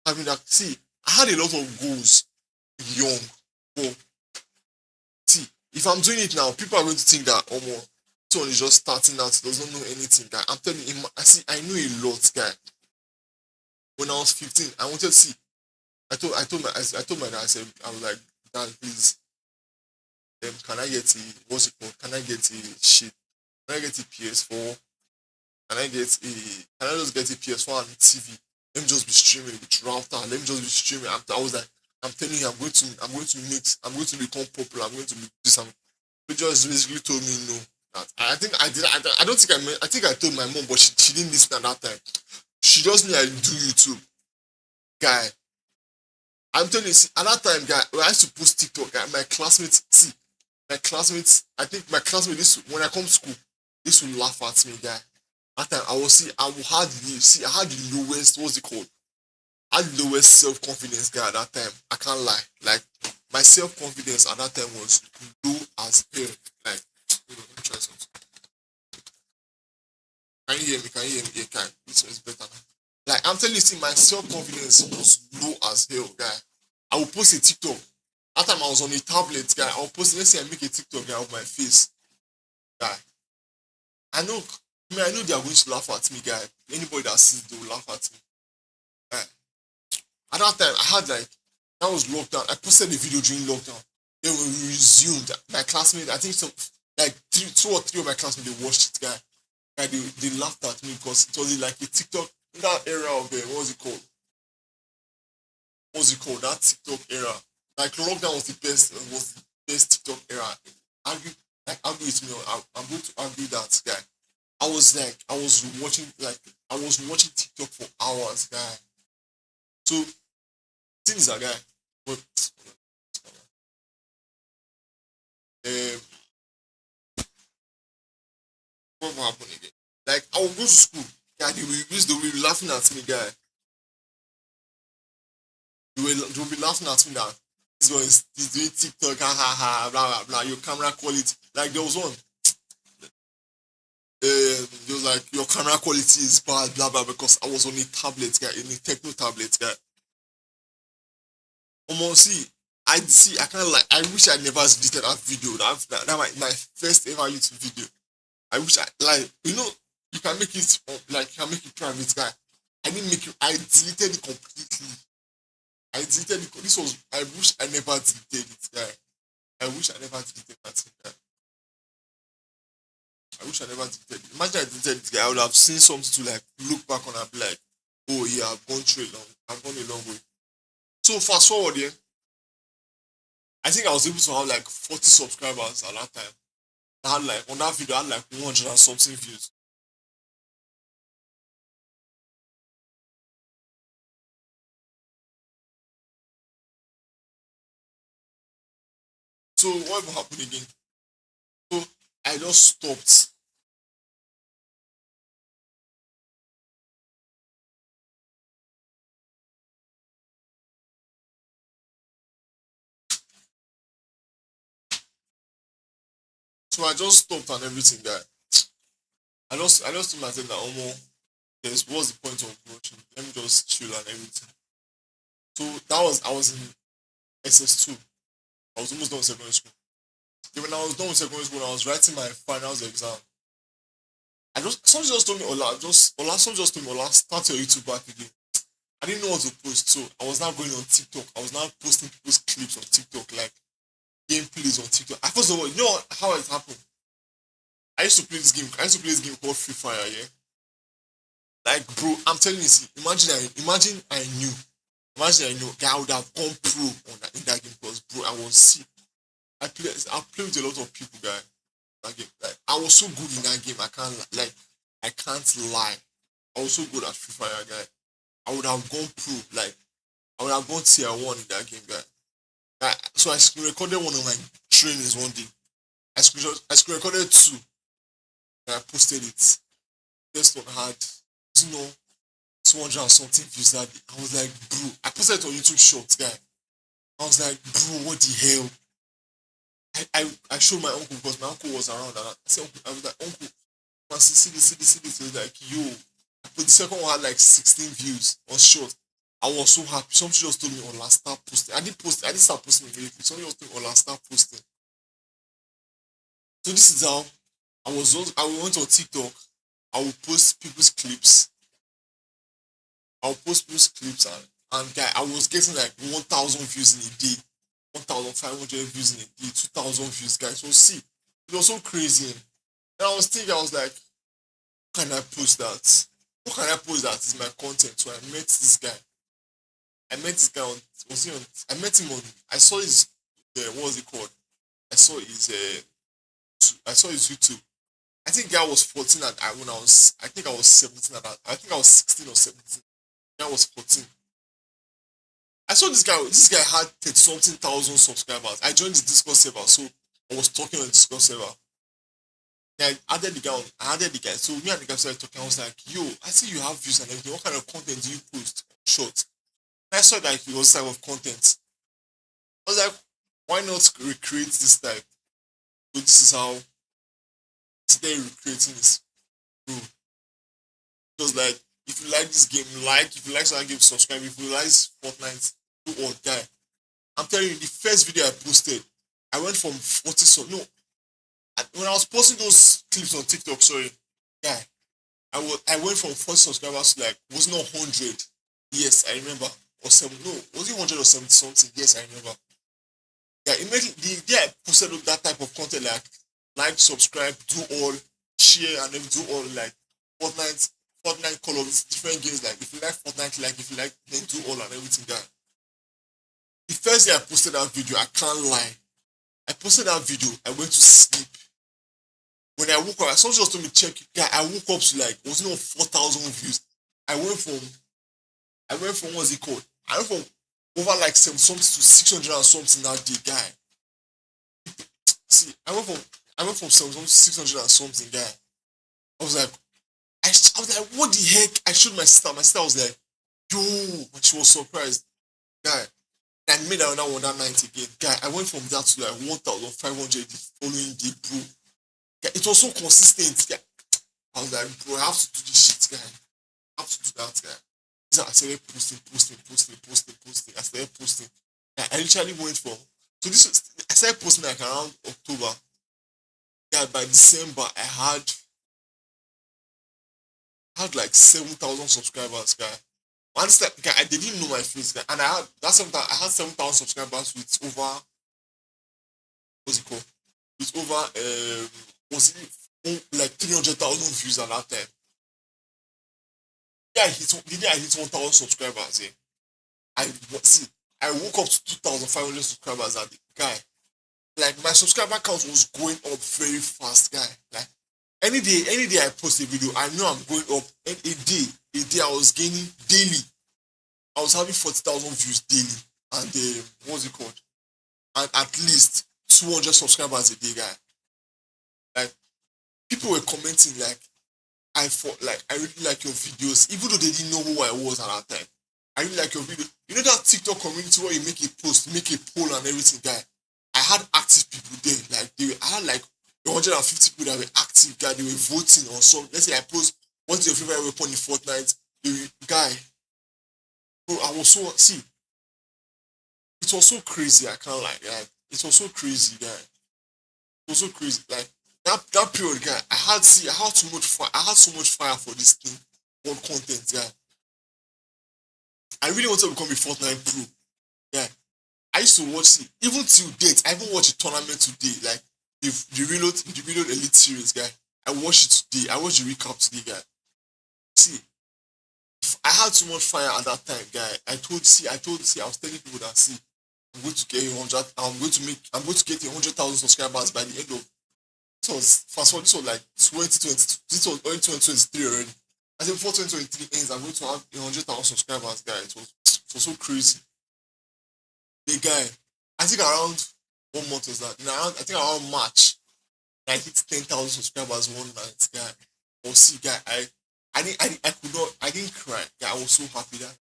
having that. See, I had a lot of goals young, but see, if I'm doing it now, people are going to think that this one is just starting out, does not know anything. Guy, I'm telling you, I know a lot, guy. When I was 15, I wanted to see. I told my dad, I was like, "Dad, please, Can I get a what's it called? Can I get a shit? Can I get a PS4? Can I get a can I just get a PS4 and a TV? Let me just be streaming with router. Let me just be streaming. I was like, I'm telling you, I'm going to become popular. I'm going to be this. He just basically told me no. That I think I did. I don't think I meant. I think I told my mom, but she didn't listen at that time. She just knew I do YouTube, guy. I'm telling you, see, at that time, guy, when I used to post TikTok, guy, my classmates, see, my classmates, I think my classmates, when I come to school, this will laugh at me, guy. That time, I will hardly, see, I had the lowest, what's it called? I had the lowest self-confidence, guy, at that time. I can't lie. Like, my self-confidence at that time was low as hell. Like, hold on, let me try something. Can you hear me? Can you hear me? Yeah, can. This one is better now. Like, I'm telling you, see, my self-confidence was low as hell, guy. I will post a TikTok. That time I was on a tablet, guy. I'll post, let's say I make a TikTok, guy, of my face, guy. I know, I know they are going to laugh at me, guy. Anybody that sees, they will laugh at me. Guy. At that time, I had like, that was lockdown. I posted a video during lockdown. Then when we resumed, my classmates, I think some, like two or three of my classmates, they watched it, guy. Guy, they laughed at me because it was like a TikTok, that era of, what was it called? What's it called? That TikTok era. Like lockdown was the best TikTok era. Argue argue with me. I'm going to argue that, guy. I was watching TikTok for hours, guy. So things are, guy. But um, what will happen again? Like I will go to school. Yeah, they will be laughing at me, guy. They will be laughing at me that this one is doing TikTok, ha ha ha, blah blah blah. Your camera quality, like there was one. They was like your camera quality is bad, blah blah, because I was on a tablet, guy, in a techno tablet, guy. Almost see, I can't like. I wish I never deleted that video. That my first ever YouTube video. I wish I like you can make it like you can make it private, guy. I didn't make it. I deleted it completely. I deleted it. This was. I wish I never deleted it, guy. I wish I never deleted that thing, guy. I wish I never deleted it. Imagine I deleted it, guy. I would have seen something to like look back on and be like, oh yeah, I've gone a long way. So fast forward, yeah. I think I was able to have like 40 subscribers at that time. I had like on that video, I had like 100 and something views. So what will happen again? So I just stopped. So I just stopped and everything, guy. I just told myself that there's what's the point of watching? Let me just chill and everything. So that was I was in SS2. I was almost done with secondary school. Then when I was done with secondary school, I was writing my finals exam. I just Someone just told me, someone just told me, Ola, start your YouTube back again. I didn't know what to post, so I was now going on TikTok. I was now posting people's clips on TikTok, like gameplays on TikTok. I first of all, you know how it happened? I used to play this game. I used to play this game called Free Fire, yeah. Like, bro, I'm telling you, see, imagine I knew, guy, I would have gone pro in that game because, bro, I was sick. I play with a lot of people, guy. That game, like, I was so good in that game. I can't lie. I was so good at Free Fire, guy. I would have gone pro, like, I would have gone tier 1 in that game, guy. So I screen recorded one of my trainings one day. I screen recorded two, and I posted it. First one had, you know, 200 and something views that day. I was like, bro, I posted it on YouTube Shorts, guy. I was like, bro, what the hell? I showed my uncle because my uncle was around. And I said, uncle, I was like, uncle, man, see this. He was like, yo. But the second one had like 16 views on short. I was so happy. Somebody just told me, oh, last start posting. I didn't start posting immediately. Somebody just told me, oh, last start posting. So this is how I went on TikTok. I will post people's clips. I'll post people's clips and guy, I was getting like 1,000 views in a day. 1,500 views in a day, 2,000 views, guys. So see, it was so crazy. And I was thinking, I was like, how can I post that? What can I post that is my content? So I met this guy. I met this guy on, was he on, I met him on, I saw his, what was it called? I saw his, I saw his YouTube. I think guy was 14 at, when I was, I think I was 17 at that, I think I was 16 or 17. Guy was 14. I saw this guy had 30 something thousand subscribers. I joined the Discord server, so I was talking on the Discord server. Then I added the guy on, I added the guy. So me and the guy started talking. I was like, yo, I see you have views and everything. What kind of content do you post? Short. And I saw that it was type of content. I was like, why not recreate this type? So this is how today recreating this. Bro. It was like, if you like this game, like. If you like some game, subscribe. If you like Fortnite, do or die. I'm telling you, the first video I posted, I went from 40 so no. When I was posting those clips on TikTok, sorry, yeah, I went from 40 subscribers to like was not 100. Yes, I remember. Or seven, no, was it 100 or 70 something? Yes, I remember. Yeah, immediately the day I posted that type of content, like, subscribe, do all, share, and then do all like Fortnite, Fortnite Call of different games. Like if you like Fortnite, like if you like, then do all and everything. Guy, the first day I posted that video, I can't lie. I posted that video. I went to sleep. When I woke up, someone just told me check. Yeah, I woke up to like was it not 4,000 views. I went from what's it called? I went from over like something to 600 and something that day, guy. See, I went from 700 to 600 and something, guy. I was like, I was like, what the heck? I showed my sister. My sister was like, yo, and she was surprised, guy. And I made another one that night again, guy. I went from that to like 1,500 the following day, bro. Yeah, it was so consistent. Yeah. I was like, bro, I have to do this shit, guy. I have to do that, guy. So I started posting. I started posting. I literally went from so this was, I started posting like around October. Yeah, by December I had like 7,000 subscribers, guy. One step, guy, I didn't know my face, guy, and I had 7,000 subscribers with over what's it called? With over was it like 300,000 views at that time. Yeah, the day I hit 1,000 subscribers, yeah. See, I woke up to 2,500 subscribers at the guy. Like my subscriber count was going up very fast, guy. Like any day I post a video, I know I'm going up. And a day I was gaining daily. I was having 40,000 views daily, and what's it called? And at least 200 subscribers a day, guy. Like people were commenting like, I thought like I really like your videos, even though they didn't know who I was at that time. I really like your video. You know that TikTok community where you make a post, make a poll and everything, guy. I had active people there. Like I had like 150 people that were active, guy. They were voting on some. Let's say I post, what's your favorite weapon in Fortnite? Guy, bro, I was so see. It was so crazy. I can't lie. Like it was so crazy, guy. It was so crazy. Like that period, guy. I had so much fire. I had so much fire for this thing, for content, guy. I really wanted to become a Fortnite pro. Yeah. I used to watch it, even till date. I even watch a tournament today, like the reload elite series, guy. I watched it today. I watched the recap today, guy. See, I had so much fire at that time, guy. I was telling people that see, I'm going to get 100. I'm going to get 100,000 subscribers by the end of. This was fast forward. This was like 2020. This was early 2023 already. I think before 2023 ends, I'm going to have 100,000 subscribers, guy. It was so crazy. The guy, I think around what month was that? I think around March, I hit 10,000 subscribers one night, guy. Oh, see, guy, I could not, I didn't cry. Guy, I was so happy that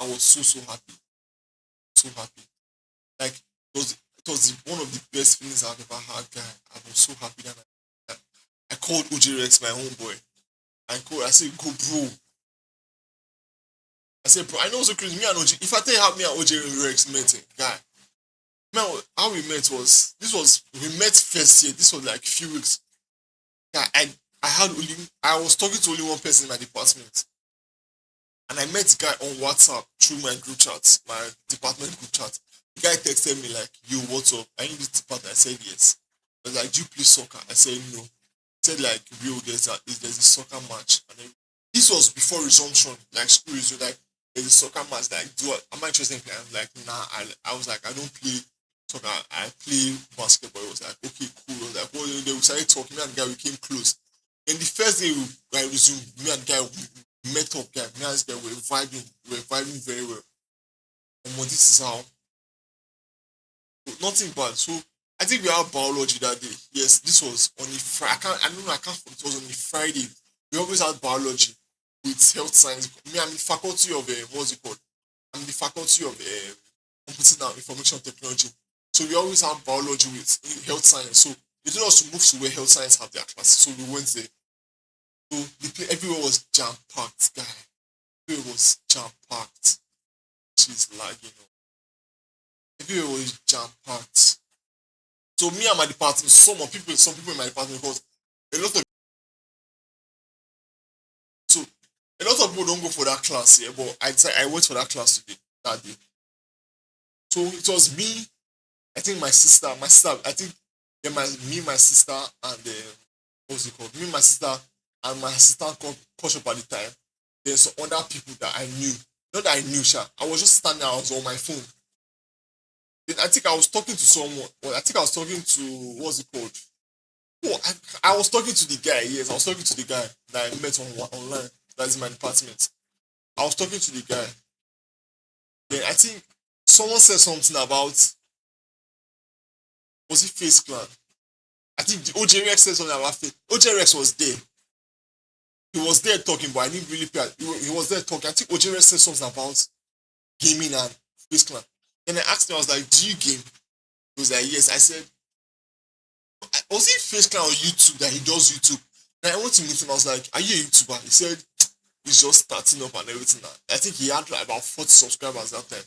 I was so happy, so happy. Like it was one of the best feelings I've ever had, guy. I was so happy that I called OJ Rex my homeboy. I said, go, bro. I said, bro, I know so crazy. Me and OJ, if I tell you how me and OJ Rex met, guy, man, how we met we met first year. This was like a few weeks. Yeah, I was talking to only one person in my department, and I met the guy on WhatsApp through my group chat, my department group chat. The guy texted me like, "Yo, what's up? I need this part." I said yes. I was like, "Do you play soccer?" I said no. He said like, "Real, there's a soccer match." And then, this was before resumption, like school resumed. Like there's a soccer match. Like, am I interested in playing? I'm like, nah. I was like, I don't play soccer. I play basketball. It was like, okay, cool. I was like, well, then we started talking. Me and the guy we came close. And the first day I resumed, me and the guy we met up. Guy, me and this guy were vibing. We were vibing very well. And this is how nothing bad. So I think we had biology that day. Yes, this was on a Friday. I don't know, I can't it was on a Friday. We always had biology with health science. Me, I'm the faculty of what's it called? I'm the faculty of computing and information technology. So we always have biology with health science. So they told us to move to where health science have their classes. So we went there. So everywhere was jam packed, guy. Everywhere was jam packed. She's lagging. Everywhere was jam packed. So me and my department, some people in my department, because a lot of so a lot of people don't go for that class here, but I decided I went for that class today, that day. So it was me, I think my sister, I think yeah, my sister, and what's it called? Me, my sister, and my assistant coach up at the time. There's some other people that I knew. Not that I knew, Sha. I was just standing, I was on my phone. Then I think I was talking to someone. Well, I think I was talking to what's it called? Oh, I was talking to the guy. Yes, I was talking to the guy that I met online. That's in my department. I was talking to the guy. Then I think someone said something about, was it Face Clan? I think the OJ Rex said something about Face. OJ Rex was there. He was there talking, but I didn't really pay. He was there talking. I think OJ Rex said something about gaming and Face Clan. Then I asked him, I was like, "Do you game?" He was like, "Yes." I said, "Was it Face Clan on YouTube that he does YouTube?" And I went to meet him. I was like, "Are you a YouTuber?" He said, "He's just starting up and everything." Now. I think he had like about 40 subscribers that time.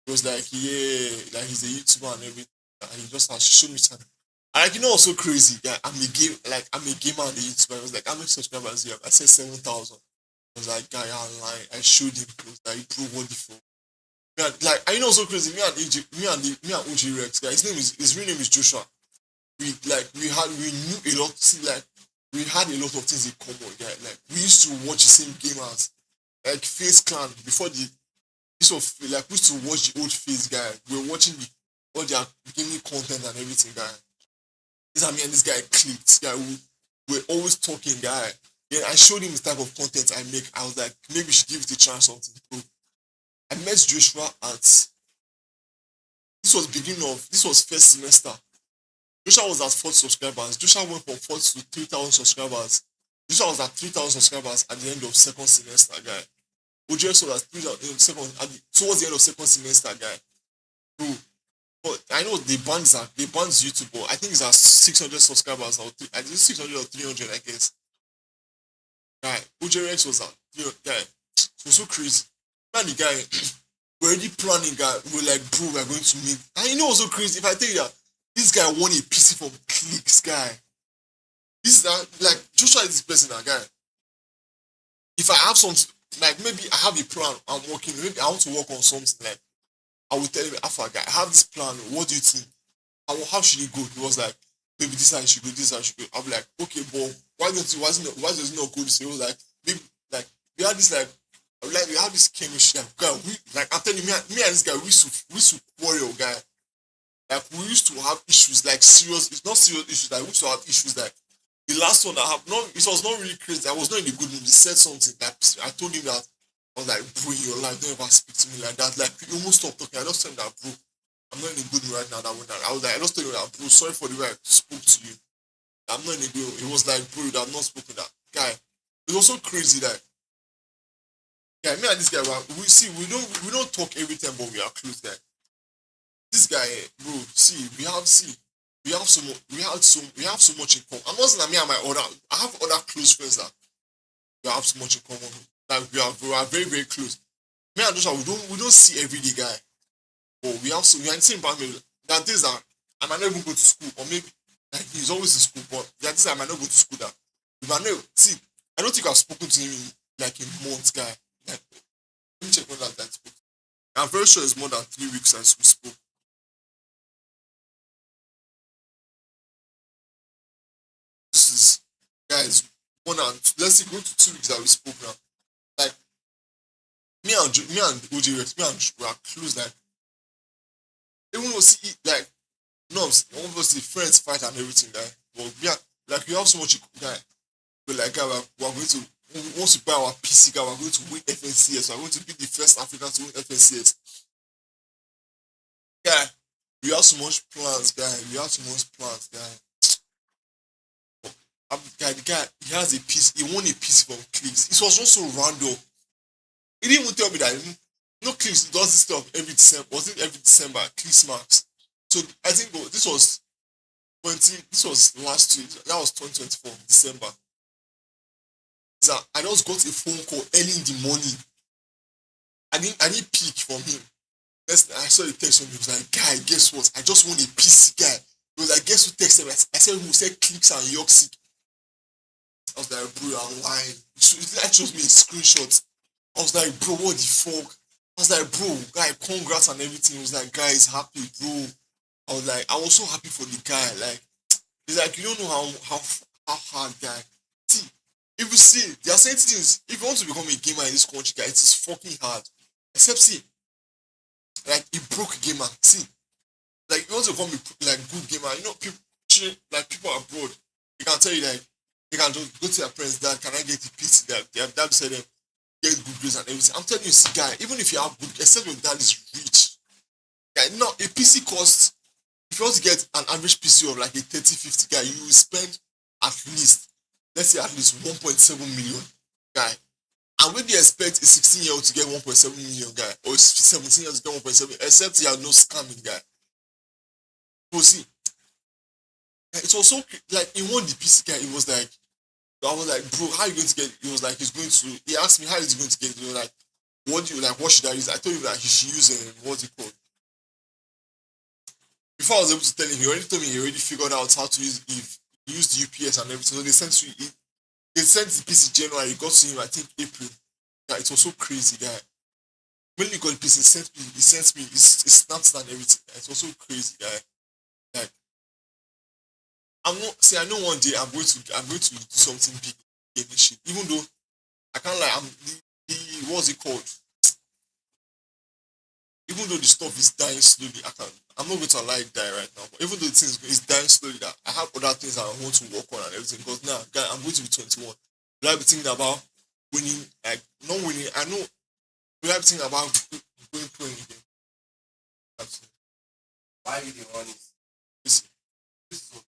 He was like, "Yeah, like he's a YouTuber and everything." And he just has shown me something. And like, also crazy. Yeah, I'm a gamer and a YouTuber. I was like, "How many subscribers do you have?" I said 7,000. I was like, "Guy, I'm lying." I showed him. He was like, "Bro, what the fuck?" Man, like, I know so crazy. Me and OG Rex, guy. His real name is Joshua. We knew a lot. See, like, we had a lot of things in common. Yeah, like we used to watch the same gamers, like Face Clan before the this of like we used to watch the old Face guy. We were watching all their gaming content and everything, guy. This I mean, this guy clicked. Guy, we were always talking, guy. Then I showed him the type of content I make. I was like, maybe we should give it a chance. Something. So I met Joshua at this was first semester. Joshua was at 40 subscribers. Joshua went from 40 to 3,000 subscribers. Joshua was at 3,000 subscribers at the end of second semester, guy. OJS was at 3,000 towards the end of second semester, guy. Bro, but I know the band's YouTube, but I think it's at 600 subscribers or I think 600 or 300, I guess. Guy, OJS was at 300, guy. It was so crazy. Man, the guy, we're already planning, guy. We're like, bro, we're going to meet. And you know what's so crazy? If I tell you that this guy won a PC from clicks, guy. This is that like Joshua is this person, that guy. If I have something like maybe I have a plan, I'm working, maybe I want to work on something like I will tell him after guy, I have this plan, what do you think? How should it go? He was like, maybe this I should go, this I should go. I'll be like, okay, but why does it not go this way? He was like, maybe like we had this like we have this chemistry like, guy, I'm telling you, me and this guy we used to quarrel, guy. Like we used to have issues, like serious, it's not serious issues, like we used to have issues like the last one I have not it was not really crazy. I was not in a good mood. He said something that I told him that I was like, bro, in your life, don't ever speak to me like that. Like he almost stopped talking. I just told him that, bro, I'm not in a good mood right now. That went down. I was like, I just told him that, bro, sorry for the way I spoke to you. I'm not in a good mood. He was like, bro, you have not spoken that. Guy, it was so crazy that yeah, me and this guy we don't talk every time, but we are close, guy. This guy, bro, we have so much in common. I'm not saying that me and my other I have other close friends that we have so much in common. Like we are very, very close. Me and Joshua, we don't see everyday guy. But we are in the same family. There are days that I might not even go to school, or maybe like he's always in school, but there are days I might not go to school that we might not see. I don't think I've spoken to him in like a month, guy. Like, let me check when last time I spoke. I'm very sure it's more than 3 weeks since we spoke. This is, guys, more than, let's say, go to 2 weeks that we spoke now. Like, me and OJ, me and we are close. Like, even though, see, like, no, obviously, friends fight and everything, guy. But, yeah, like, we have so much, guy. But, like, guy, we're going to, once we buy our PC, guy, we're going to win FNCS. We're going to be the first African to win FNCS. Guy, we have so much plans, guy. We have so much plans, guy. Guy, the guy, he has a piece. He won a piece from Clips. It was just so random. He didn't even tell me that. No Clips does this stuff every December. Was it every December? Clips marks. So I think this was 20. This was last year. That was 2024 December. So I just got a phone call early in the morning. I didn't pick from him. I saw the text from him. He was like, guy, guess what? I just won a PC, guy. He was like, guess who texted me? I said, who said Clips and York. I was like, bro, you're lying. That shows me a screenshot. I was like, bro, what the fuck? I was like, bro, guy, congrats and everything. He was like, guys, happy, bro. I was like, I was so happy for the guy. Like, he's like, you don't know how hard, guy. See, if you see, there are certain things. If you want to become a gamer in this country, guy, it is fucking hard. Except, see, like, a broke gamer. See, like, you want to become a like good gamer. You know, people, like people abroad, they can tell you like, they can just go to their parents, dad, can I get a PC? Their dad said them get good grades and everything. I'm telling you, see, guy, even if you have good, except your dad is rich, guy, no, a PC costs, if you want to get an average PC of like a 30, 50 guy, you will spend at least, let's say at least 1.7 million, guy. And when do you expect a 16-year-old to get 1.7 million, guy, or a 17-year-old to get 1.7, except you are no scamming, guy. But see, it was so, like, he won the PC, guy, it was like, I was like, bro, how are you going to get? He was like, he's going to. He asked me, how is he going to get it? He was like, what do you like? What should I use? I told him that he should use what's it called? Before I was able to tell him, he already told me he already figured out how to use if he used UPS and everything. So they sent to they sent the PC January. It got to him, I think April. Yeah, it was so crazy, guy. When he got the PC, he sent me his snaps and everything. It was so crazy, guy. Like, I'm not see. I know one day I'm going to do something big in this shit. Even though I can't lie, I'm the what's it called? Even though the stuff is dying slowly, I'm not going to allow it die right now. But even though the thing is dying slowly, that I have other things that I want to work on and everything. Because now, guy, I'm going to be 21. Will I be thinking about winning? Like, not winning. I know. Will I be thinking about going pro again? Absolutely. Why you the honest? Listen, this is what,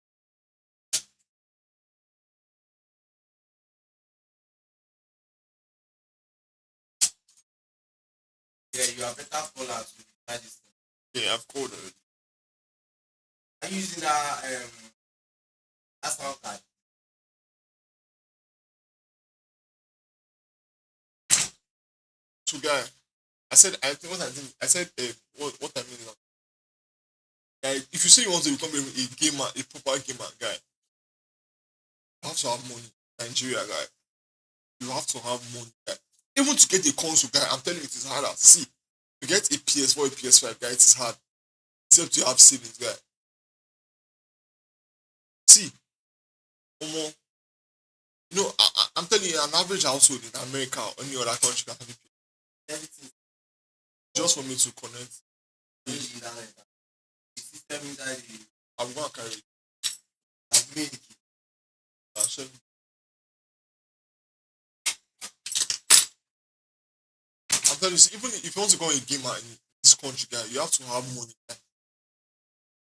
Yeah, you are better caller to reply this thing. yeah, I've called already. Are you using that sound card? So, guy, I said, I think what I think, I said, what I mean now. Like, if you say you want to become a gamer, a proper gamer, guy, you have to have money. Nigeria, guy. You have to have money. Guy. Even to get a console, guy, I'm telling you, it is harder. See, to get a PS4, a PS5, guy, it is hard. Except you have savings, guy. See, Omo, I'm telling you, an average household in America or any other country can have it Everything is just for me to connect. going in that like that. The system inside the I'm going to carry it. has made it. Shall I'm telling you, see, even if you want to go a gamer in this country, guy, you have to have money. Guy.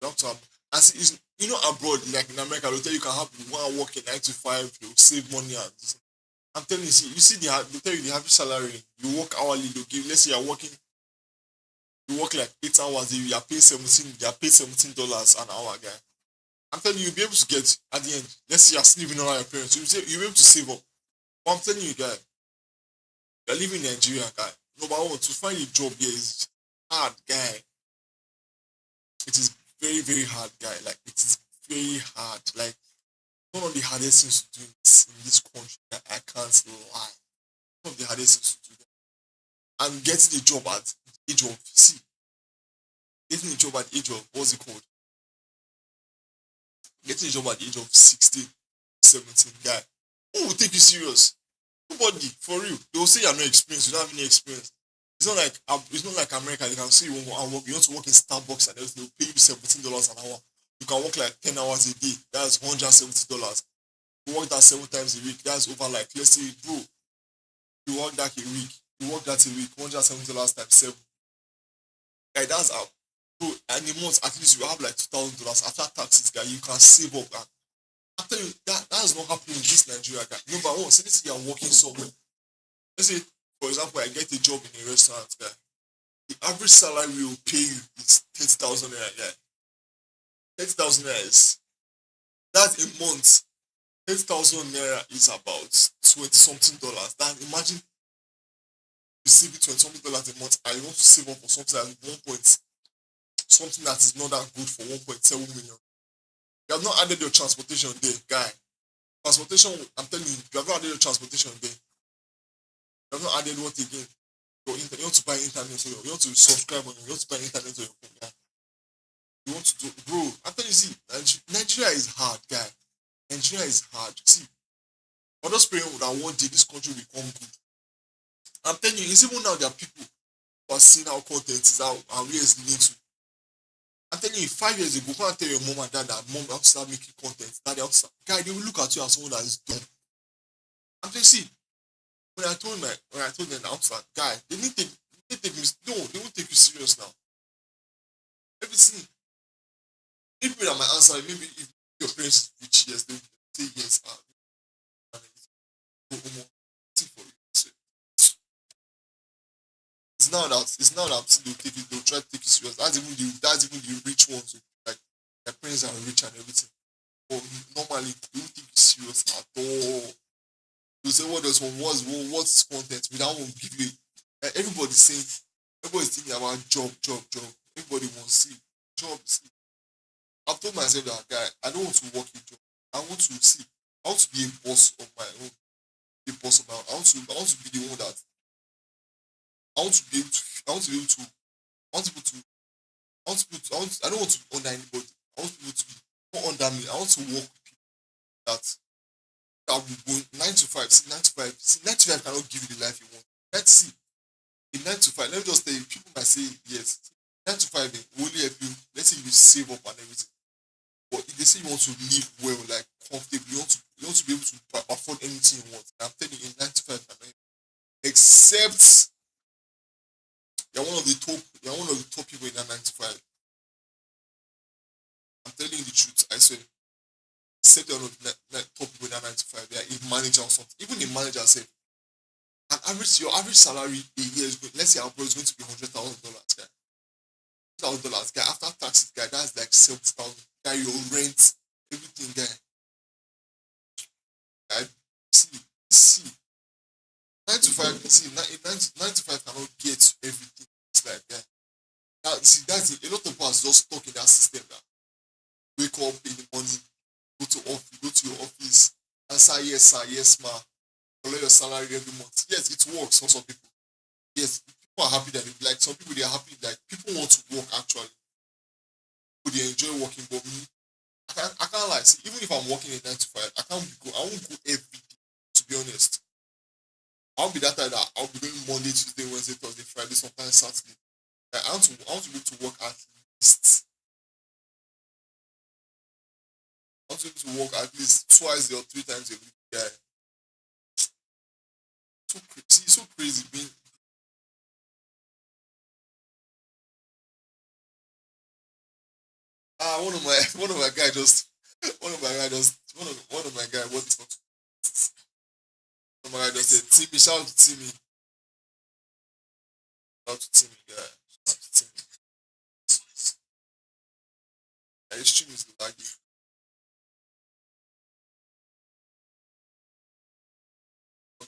You have to have. And see, abroad, like in America, they'll tell you can have one work a 9 to 5, you'll save money and this. I'm telling you, see, they tell you the average salary, you work hourly, they'll give, let's say you work like 8 hours, you are paid 17, they are paid $17 an hour, guy. I'm telling you, you'll be able to get at the end, let's say you're still living around your parents, you'll be able to save up. But I'm telling you, guy, you're living in Nigeria, guy. Number one, to find a job here is hard, guy. It is very, very hard, guy. Like, it is very hard. Like, one of the hardest things to do in this country, I can't lie. One of the hardest things to do. And getting a job at age of see, getting a job at the age of what's it called? Getting a job at the age of 16, 17, guy. Who will take you serious? Nobody, for real. They will say you're not experienced, you don't have any experience. It's not like America. They can say you want to work. You want to work in Starbucks and they'll pay you $17 an hour. You can work like 10 hours a day. That's $170. You work that 7 times a week. That's over like let's say, bro, you work that a week. You work that a week. $170 times seven. Like that's how. Bro, and a month at least you have like $2,000 after taxes, guy. You can save up. And I tell you that is not happening in this Nigeria, guy. Number one, say this you are working somewhere. Let's say, for example, I get a job in a restaurant, guy. The average salary we will pay you is 30,000 naira, guy. 30,000 naira is that's a month. 30,000 naira is about 20 something dollars. That imagine receiving 20 something dollars a month and you want to save up for something like one point something that is not that good for 1.7 million. You have not added your transportation there, guy. Transportation, I'm telling you, you have not added your transportation there. You have not added what again? You want to buy internet, so you want to subscribe on you want to buy internet on your phone, guy. You want to do, bro. I'm telling you, see, Nigeria is hard, guy. Nigeria is hard. See, I'm just praying that one day this country will become good. I'm telling you, it's even now there are people who are seeing how content is how and where it's leading to. I'm telling you, 5 years ago, go and tell your mom and dad that mom have to start making content. That they have to start, guy, they will look at you as someone that is dumb. I'm telling you, see, when I told them that I'm start, guy, they didn't take me no, they won't take you serious now. Everything maybe that my answer, maybe if your parents is rich, yes, they will say yes, go home, for you. So, it's now that they'll try to take you serious. That's even the rich ones like their parents are rich and everything. But normally they won't take you serious at all. You say what does one what's content without one give you everybody's thinking about job. Everybody wants to see job. See. I've told myself that guy, I don't want to work a job. I want to see. I want to be a boss of my own. Be a boss of my own. I want to be the one that I want to be able to I want to be able to I want people to I want people to I don't want to be under anybody. I want people to be not under me. I want to work with people that will go 9 to 5. See 9 to 5. See 9 to 5 cannot give you the life you want. Let's see. In 9 to 5, let me just tell you, people might say yes. 9 to 5 will only help you. Let's say you save up and everything. But if they say you want to live well, like comfortably, you want to be able to afford anything you want. I'm telling you, in 9 to 5, except you're one of the top people in that 9 to 5. I'm telling you the truth. I swear. Except you're one of the top people in that 9 to 5. They're a manager or something. Even the manager said, your average salary a year is going, let's say our bro is going to be $100,000, guy. $100,000, guy. After taxes, guy, that's like 70,000. Guy, your rent, everything, guy. I see 9 to 5. See 9 to 5 cannot get everything. It's like that's it. A lot of us just stuck in that system. That wake up in the morning, go to your office, answer yes sir, yes ma, collect your salary every month. Yes, it works for some people. Yes, people are happy that like some people they are happy like people want to work actually. People they enjoy working, but me, I can't lie. See, even if I'm working a 9 to 5, I won't go every day. To be honest. I'll be that time that I'll be doing Monday, Tuesday, Wednesday, Thursday, Friday, sometimes Saturday. Like, I want to be able to work at least. I want to be able to work at least twice or 3 times a week. Yeah, so crazy. It's so crazy. Being one of my guy just one of my guy what is not one of my guy just said Timmy shout out to Timmy guy shout out to Timmy. His stream is laggy.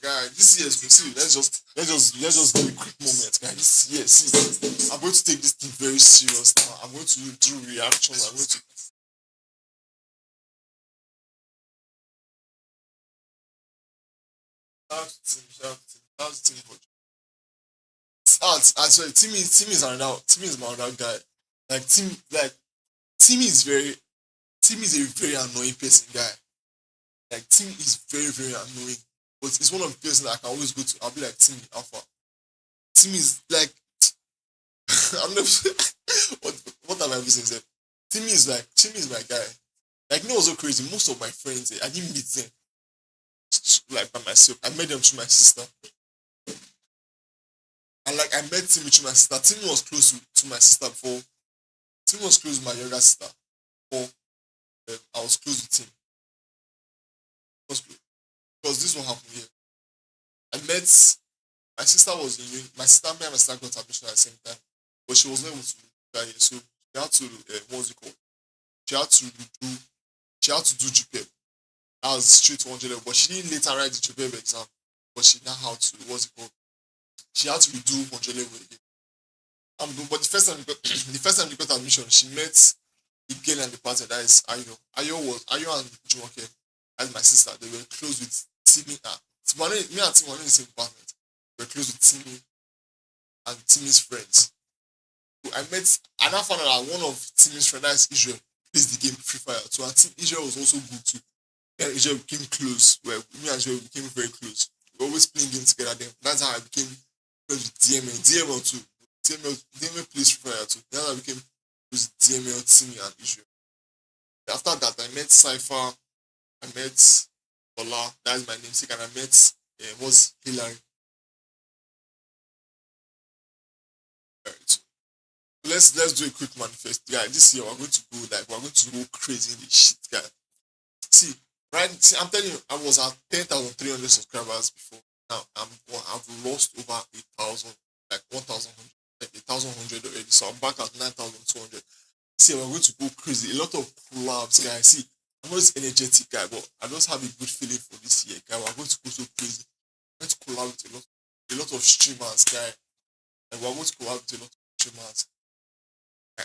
Guy, this year is see. Let's just do a quick moment, guys. This year, see, I'm going to take this thing very serious now. I'm going to do reactions. I'm going to shout out to Tim, shout out to Tim, shout out to Tim for I swear, Timmy is another. Timmy is my other guy. Like Timmy is very. Timmy is a very annoying person, guy. Like Timmy is very very annoying, but it's one of the person that I can always go to. I'll be like Timmy Alpha. Timmy is like I'm never. What have I been saying? Timmy is my guy. Like, you know, what's so crazy? Most of my friends, I didn't meet them like by myself. I met them through my sister, and like I met Timmy through my sister. Timmy was close to my sister before. Timmy was close to my younger sister before I was close with him. Because this is what happened here. I met my sister was in uni. My sister, me and my sister got admission at the same time, but she was not able to do that year, so she had to what's it called? She had to do she had to do GPM. That was straight to 100 level, but she didn't later write the GPM exam. But she now had to what's it called? She had to redo 100 level again. But the first time we got admission, she met the girl and the partner. That is Ayo. Ayo and Jumoke. That's my sister. They were close with Timmy. Me and Timmy were in the same apartment. We were close with Timmy and Timmy's friends. So I met, and I found out that one of Timmy's friends, that is Israel, plays the game Free Fire. So I think Israel was also good too. And Israel became close. Well, me and Israel became very close. We were always playing games together. Then that's how I became close with DML. DML too. DML plays Free Fire too. Then I became close with DML, Timmy, and Israel. After that, I met Cypher. I met Ola. That's my namesake. And I met was Hillary. Alright, so let's do a quick manifest, guy. This year we're going to go crazy in this shit, guy. See, right? See, I'm telling you, I was at 10,300 subscribers before. Now I've lost over 8,000, like 1,000, like 1,100 already. So I'm back at 9,200. See, we're going to go crazy. A lot of collabs, guys. See, I'm not this energetic guy, but I just have a good feeling for this year, guy. We're going to go so crazy. We're going to collab with a lot of streamers, guy. And we're going to collab with a lot of streamers.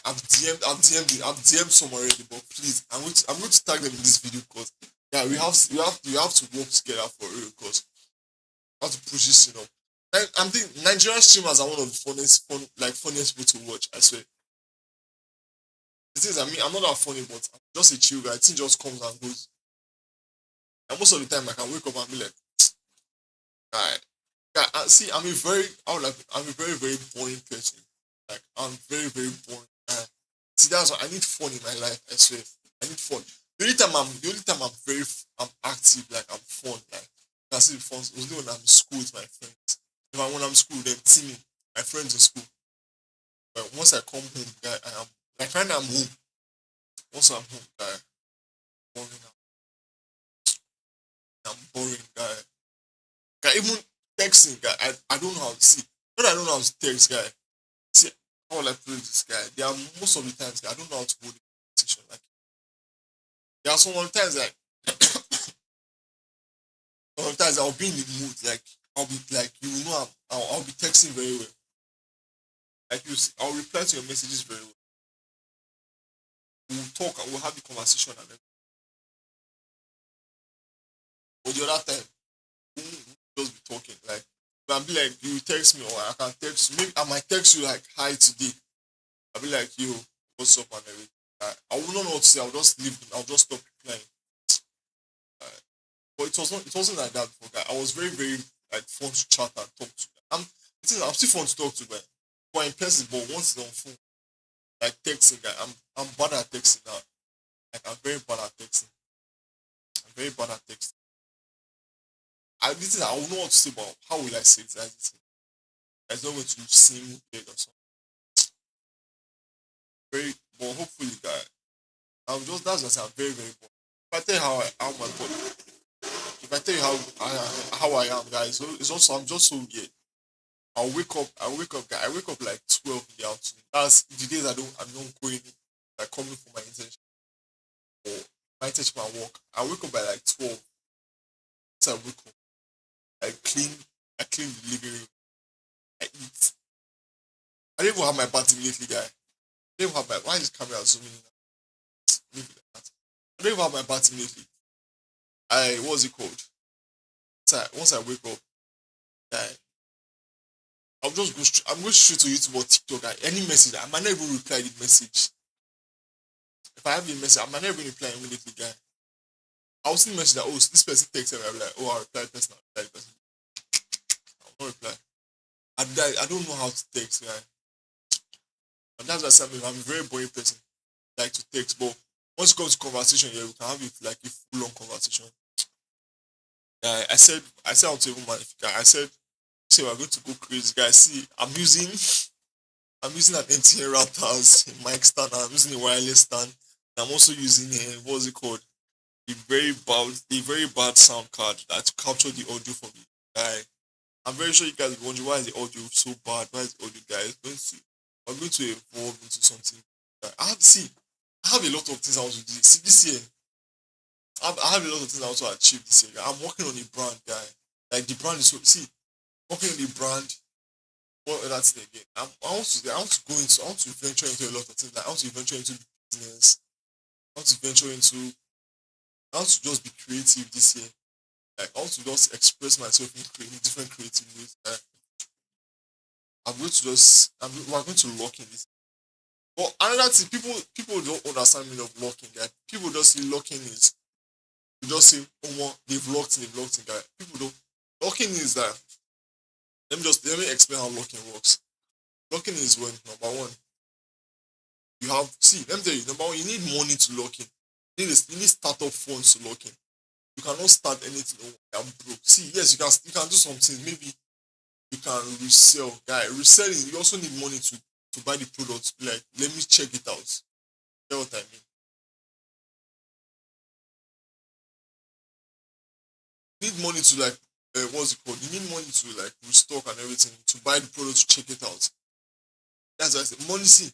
I've DM'd some already, but please, I'm going to tag them in this video because yeah, we have to work together for real because we have to push this thing up. I'm thinking Nigerian streamers are one of the funniest people to watch. I swear. The thing is, I mean, I'm not that funny, but I'm just a chill guy. Thing just comes and goes. And most of the time, I can wake up and be like, alright. Yeah, see, I'm a very, very boring person. Like, I'm very, very boring. See, that's why I need fun in my life. I swear, I need fun. The only time I'm active, like I'm fun. Like, you can see the fun. It was when I'm in school with my friends. When I'm in school, then see me, my friends in school. But once I come home, guy, I am like right now I'm home. Once I'm home, guy, boring. I'm boring, guy. Even texting, guy, I don't know how to see. Not that I don't know how to text, guy. See, how will I put this guy? There are most of the times, guy, I don't know how to hold a conversation. Like, there are some times, like, sometimes I'll be in the mood, like, I'll be like, you know, I'll be texting very well. Like, you see, I'll reply to your messages very well. We'll talk and we'll have the conversation and then. But the other time, we'll just be talking. Like, I'll be like, you text me or I can text you. Maybe I might text you like, hi today. I'll be like, yo, what's up and everything. I will not know what to say. I'll just leave them. I'll just stop replying. Uh, but it wasn't like that before. Guy. I was very, very like fun to chat and talk to. I'm still fun to talk to, but in person, but once it's on phone, like texting, guy, I'm bad at texting now. Like I'm very bad at texting. I'm very bad at texting. I will know what to say, but how will I say it? There's no way to seem weird or something. Very, but hopefully, guy, I'm just that's just I'm very, very bored. If I tell you how my body, if I tell you how I am, guys, it's also I'm just so weird. I wake up, guy. I wake up like 12 in the afternoon. That's the days I'm not going like coming for my internship or my internship at work. I wake up by like 12. So I wake up, I clean, I clean the living room, I eat. I don't even have my bath immediately, guy. I don't even have my why is this camera zooming in? Leave it like that. I don't even have my bath immediately. What's it called? Once I wake up, I I'm going straight to YouTube or TikTok. Any message, I might not even reply the message. If I have the message, I might not even reply immediately, guy. I'll see the message that, oh, this person texted me. I'm like, oh, I'll reply the person. I'll reply the person. I'll not reply. I don't know how to text, guy. And that's why I'm a very boring person. Like to text, but once it comes to conversation, yeah, we can have it like a full on conversation. I said I want to even manifest. I said, say we're going to go crazy, guys. See, I'm using an MTN router as a mic stand. I'm using a wireless stand. I'm also using a what's it called? A very bad sound card that capture the audio for me. Guy, I'm very sure you guys will wonder why is the audio so bad? Why is the audio, guys? Going to I'm going to evolve into something. I have a lot of things I want to do. See, this year, I have a lot of things I want to achieve this year. I'm working on a brand, guy. Like the brand is so see, working on the brand. What other thing again? I want to venture into a lot of things. Like, I want to venture into business. I want to venture into. I want to just be creative this year. Like I want to just express myself in different creative ways. We're going to lock in this. But another thing, people don't understand me of locking, guy. People just see locking is you just say, oh, well, they've locked in, guy. People don't. Locking is that. Let me explain how locking works. Locking is when number one, let me tell you, number one, you need money to lock in. You need startup funds to lock in. You cannot start anything when you're broke. See, yes, you can do some things. Maybe you can resell. Yeah, reselling, you also need money to buy the product. Like, let me check it out. You know what I mean? You need money to like what's it called? You need money to like restock and everything to buy the product to check it out. That's why I say money. See,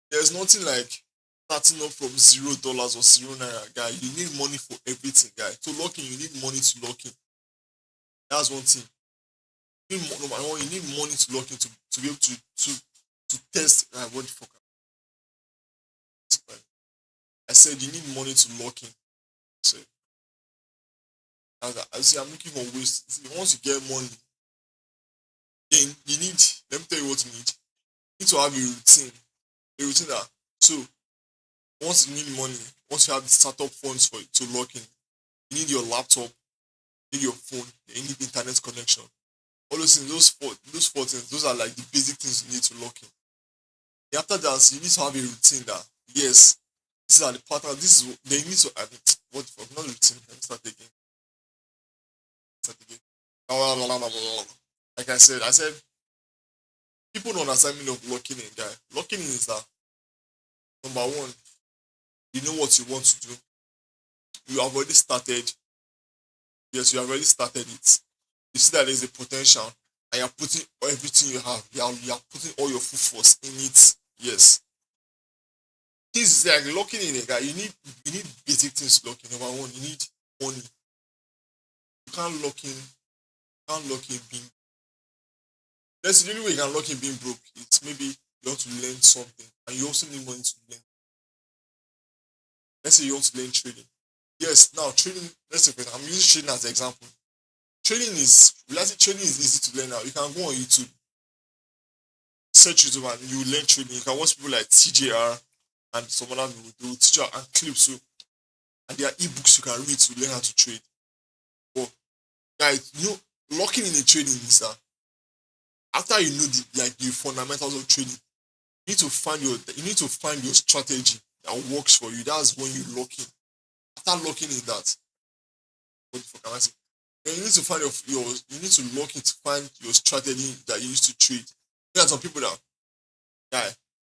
there's nothing like starting up from $0 or zero naira, guy. You need money for everything, guy. To lock in, you need money to lock in. That's one thing. Number one, you need money to lock in to be able to test. What the fuck? I said you need money to lock in. So I see. I'm looking for ways. See, once you get money, then you need. Let me tell you what you need. You need to have a routine. A routine that so once you need money, once you have the startup funds for it to lock in, you need your laptop, you need your phone, you need internet connection. All those things, those four things, those are like the basic things you need to lock in. After that, you need to have a routine that yes, these are the patterns. This is they need to. What the fuck? Not routine. Let me start again. Start again. Like I said, people don't understand me of locking in, guy. Locking in is that number one, you know what you want to do. You have already started. Yes, you have already started it. You see that there's a potential, and you're putting everything you have. You are putting all your full force in it. Yes. This is like locking in a guy. You need basic things to lock in. Number one, you need money. You can't lock in. You can't lock in being. That's the only way you can lock in being broke. It's maybe you want to learn something, and you also need money to learn. Let's say you want to learn trading. Yes, now trading. Let's say for example, I'm using trading as an example. Trading is easy to learn now. You can go on YouTube, search YouTube, and you learn trading. You can watch people like TJR and some other people do teach you and clips. So and there are ebooks you can read to learn how to trade. But guys, locking in a trading is that after you know the fundamentals of trading, you need to find your strategy that works for you. That's when you lock in. After locking in that, what the fuck am I saying? Then you need to find you need to lock in to find your strategy that you used to trade. There are some people that guy,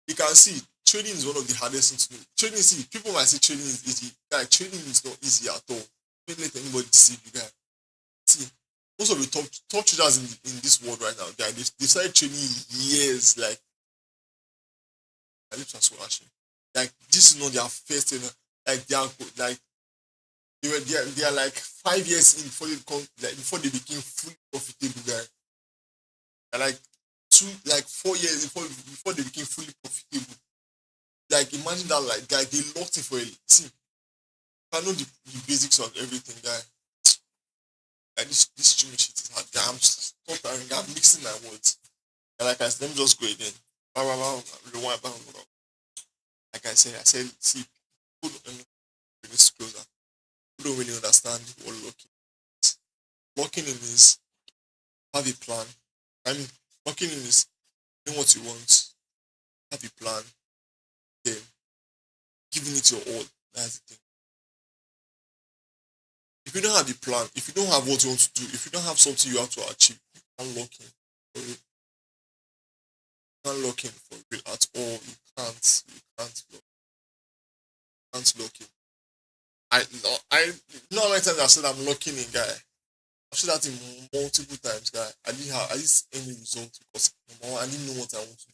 you can see trading is one of the hardest things to do. Trading, see, people might say trading is easy. Guy, trading is not easy at all. Don't let anybody deceive you, guy. See, most of the top traders in this world right now, guy, they started trading years. Like, my lips are so ashy. Like, this is not their first thing. Like, like they are like 5 years in before they became fully profitable, guy. They're like 4 years before they became fully profitable. Like, imagine that, like, guy, they locked in for a see. I know the basics of everything, guy. Like, this streaming shit is hard, guy. I'm mixing my words. And like I said, let me just go again. Blah, blah, blah, rewind, blah, blah, blah. Like I said, see, people don't bring this closer. People don't really understand what locking is. Locking in is have a plan. I mean, locking in is know what you want, have a plan, then giving it your all. That's the thing. If you don't have a plan, if you don't have what you want to do, if you don't have something you have to achieve, you can't lock in for real. You can't lock in for real at all. You can't lock in. I know how many times I said I'm locking in, guy. I've said that in multiple times, guy. I didn't see any result because number one, I didn't know what I want to do.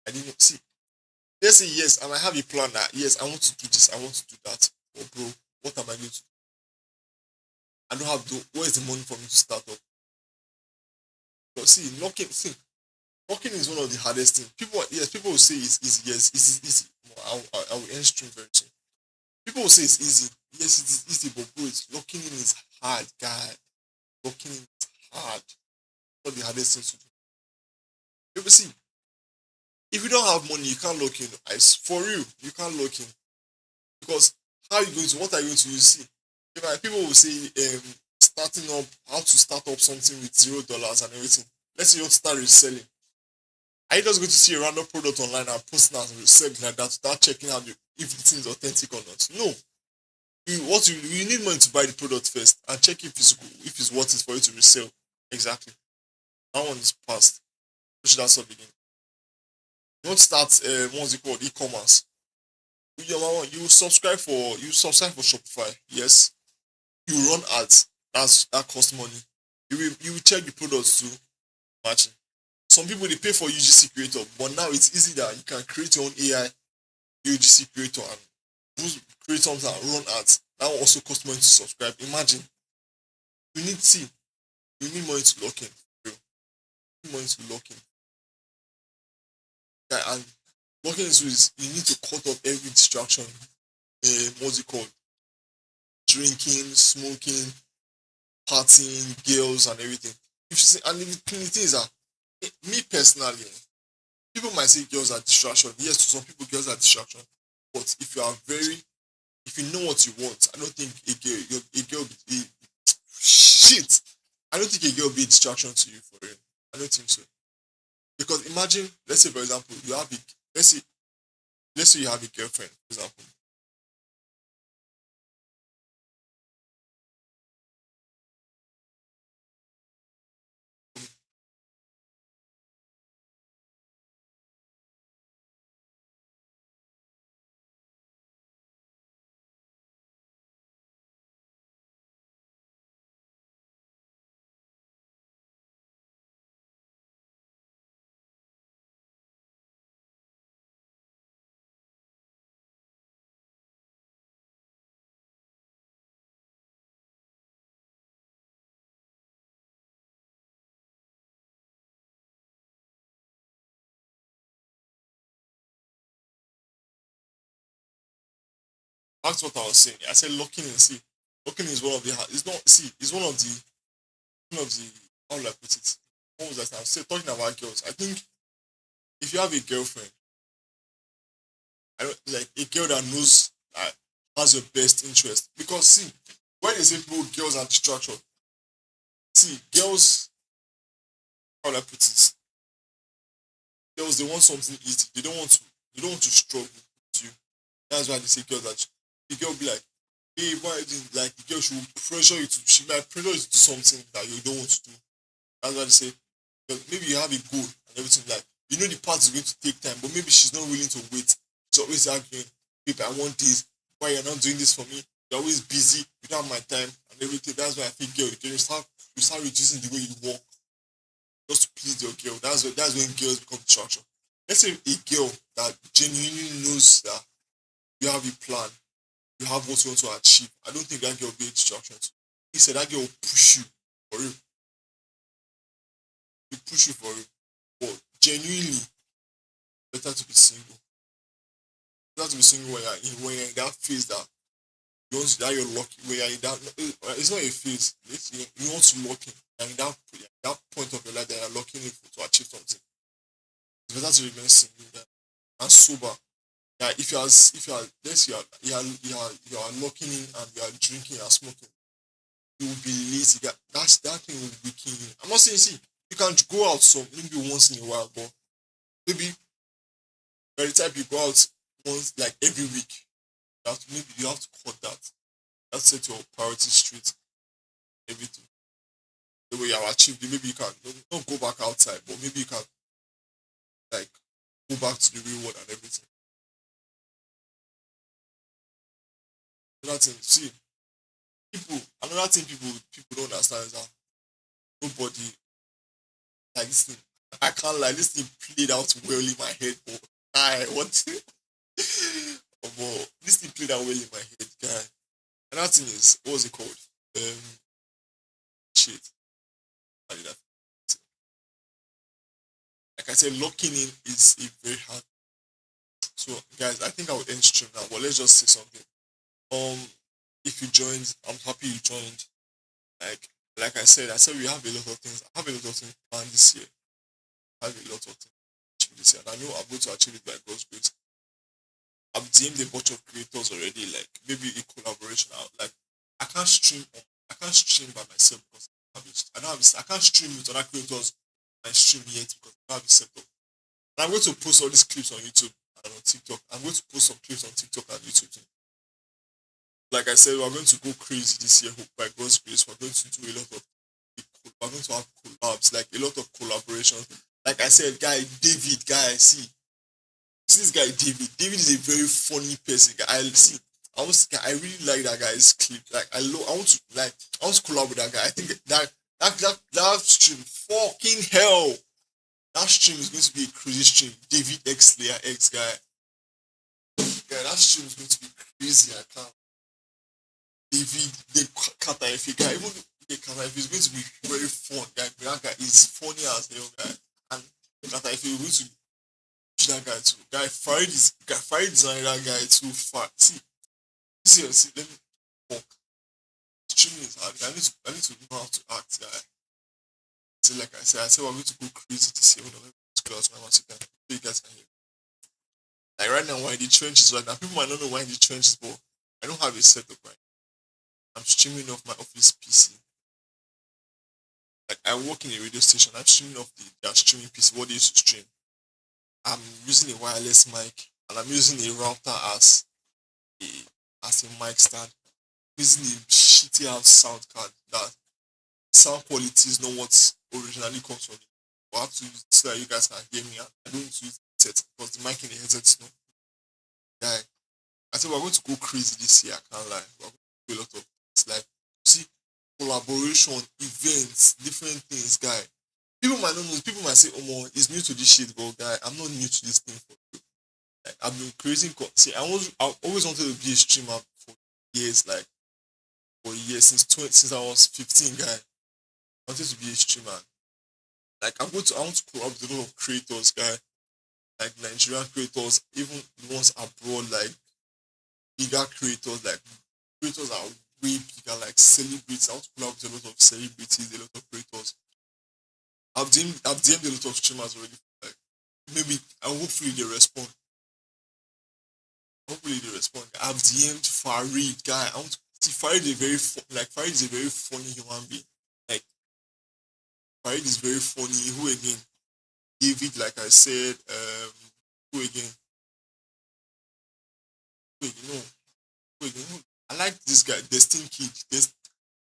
I didn't know. See, let's say yes, I might have a plan that yes, I want to do this, I want to do that. But bro, what am I going to do? I don't have to. Where is the money for me to start up? But locking is one of the hardest things. People will say it's easy. Yes, it's easy. I will end stream very soon. People will say it's easy. Yes, it is easy, but bro, locking in is hard, guy. Locking in is hard. One of the hardest things to do. People see, if you don't have money, you can't lock in. For real, you can't lock in because how are you going to? What are you going to use? See, people will say starting up, how to start up something with $0 and everything. Let's say you want to start reselling. Are you just going to see a random product online and post it and resell it like that without checking out if the thing is authentic or not? No. You need money to buy the product first and check if it's good, if it's worth it for you to resell. Exactly. That one is past. We should start begin. You want to start what's it called? E-commerce. You subscribe for Shopify. Yes. You run ads. That costs money. You will check the products too. Matching. Some people they pay for UGC creator, but now it's easy that you can create your own AI UGC creator and create something and run ads. That will also cost money to subscribe. Imagine you need see you need money to lock in. Bro. You need money to lock in. Yeah, and locking is you need to cut off every distraction. What's it called? Drinking, smoking, partying, girls, and everything. If you see, and the thing is that me personally, people might say girls are distraction. Yes, to some people, girls are distraction. But if you know what you want, I don't think a girl, shit. I don't think a girl will be a distraction to you for real. I don't think so. Because imagine, let's say for example, let's say you have a girlfriend, for example. That's what I was saying. I said locking in. See, locking is one of the. It's not. See, it's one of the. How will I put it? What was that? I'm still talking about girls. I think if you have a girlfriend, I don't like a girl that knows that has your best interest. Because see, when they say people, girls are distraction. See, girls. How will I put it? Girls they want something easy. They don't want to. They don't want to struggle with you. That's why they say girls are. The girl be like, hey, why you doing like the girl should pressure you to she might pressure you to do something that you don't want to do. That's why they say because maybe you have a goal and everything like you know the path is going to take time, but maybe she's not willing to wait. She's always arguing, babe, I want this, why you're not doing this for me? You're always busy, you don't have my time and everything. That's why I think girl, you start reducing the way you walk just to please your girl. That's when girls become distraction. Let's say a girl that genuinely knows that you have a plan, you have what you want to achieve. I don't think that girl will be a distraction. He said that girl will push you for you. Will push you for you. But genuinely, better to be single. Better to be single when you're in that phase that you want to, that you're lucky. When you're in that, it's not a phase. You want to lock in. And in that point of your life that you're locking in that's what remain single, guy, and sober. Yeah, if you are let's you are locking in and you are drinking and smoking, you will be lazy. That thing will be weaken you. I'm not saying see you can go out some maybe once in a while, but maybe by the time you go out once like every week, maybe you have to cut that. That's set your priorities straight. Everything the way you have achieved it, maybe you can don't go back outside, but maybe you can like go back to the real world and everything. Another thing, see another thing people don't understand is that nobody like this thing. I can't lie, this thing played out well in my head, but I what but this thing played out well in my head, guy. Another thing is what's it called? Um shit. How did that? Like I said, locking in is a very hard. So guys, I think I will end stream now, but let's just say something. Um if you joined, I'm happy you joined. Like like I said we have a lot of things. I have a lot of things planned this year. I have a lot of things to achieve this year. And I know I'm going to achieve it by God's grace. I've DM'd a bunch of creators already, like maybe a collaboration out. Like I can't stream I can't stream by myself because I don't have I can't stream with other creators I stream yet because I don't have it set up. And I'm going to post all these clips on YouTube and on TikTok. I'm going to post some clips on TikTok and YouTube too. Like I said, we're going to go crazy this year by God's grace. We're going to do a lot of we're going to have collabs, like a lot of collaborations. Like I said, see this guy David. David is a very funny person. I see. I really like that guy's clip. Like I want to collab with that guy. I think that stream fucking hell. That stream is going to be a crazy stream. David X Layer X guy. Yeah, that stream is going to be crazy. I can't. David the Kata F guy. Even the Kata F is going to be very fun. Guy, that guy is funny as hell, guy. And the Kata F is going to push that guy too. Farid is another guy too far. See, let me talk. Streaming is hard. I need to know how to act, guy. See, like I said we're going to go crazy this year. We're going to go out once again. So you guys can hear. Like right now, we're in the trenches right now. People might not know why in the trenches, but I don't have a setup right now. I'm streaming off my office PC. Like I work in a radio station. I'm streaming off their streaming PC. What they used to stream. I'm using a wireless mic and I'm using a router a as a mic stand. Using a shitty ass sound card that sound quality is not what originally comes from it. I have to use it so that you guys can hear me and I don't use the headset because the mic in the headset is not guy. I said we're going to go crazy this year, I can't lie. We're going to do a lot of things like see collaboration, events, different things, guy. People might not know, people might say, oh more, it's new to this shit, but guy, I'm not new to this thing for you. Like I've been creating see I always wanted to be a streamer for years, like for years since I was 15, guy. I wanted to be a streamer. Like I want to collab with a lot of creators, guy. Like Nigerian creators, even the ones abroad, like bigger creators, like creators are way bigger, like celebrities. I want to collab with a lot of celebrities, a lot of creators. I've DM'd a lot of streamers already. Like maybe and hopefully they respond. Hopefully they respond. I've DM'd Farid, guy. I want to see Farid is Farid is a very funny human being. Like Farid is very funny. Who again? David, like I said, who again? Who again? No, who again? I like this guy, Destin Kid.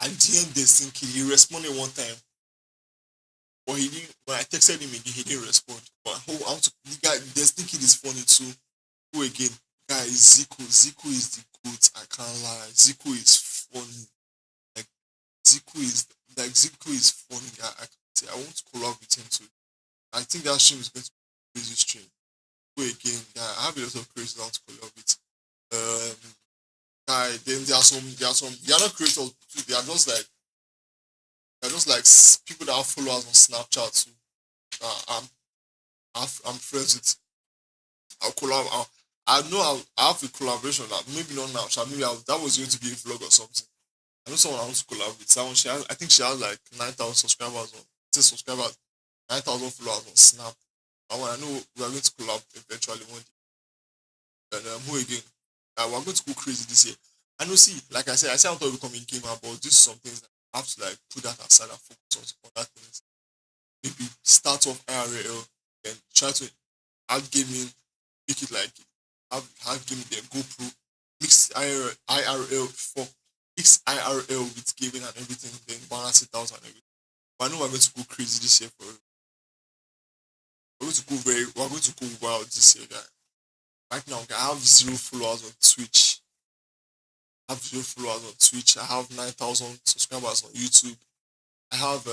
I DM Destin Kid. He responded one time, but he didn't. When I texted him again, he didn't respond. But the guy Destin Kid is funny too. Who again? Guy Zico. Zico is the goat. I can't lie. Zico is funny. Like Zico is Zico is funny. I can say I want to collab with him too. I think that stream is going to be a crazy stream. Who again? Yeah, I have a lot of creators I want to collab with. Um, guy. Then they are not creators too. They're just like people that have followers on Snapchat too. I'm friends with. I'll collab. I know I have a collaboration that maybe not now. That was going to be a vlog or something. I know someone I want to collab with. Someone I think she has like 9,000 subscribers on 10 subscribers, 9,000 followers on Snap. I know we are going to collab eventually one day. And who again? We're going to go crazy this year. I know, see, like I said, I'm not becoming a gamer, but this is some things that I have to like put that aside and focus on some other things. Maybe start off IRL, then try to add gaming, make it like have gaming, then GoPro, mix IRL for mix IRL with gaming and everything, then balance it out and everything. But I know we're going to go crazy this year for we're going to go wild this year, guy. Right now, I have zero followers on Twitch. I have zero followers on Twitch. I have 9,000 subscribers on YouTube. I have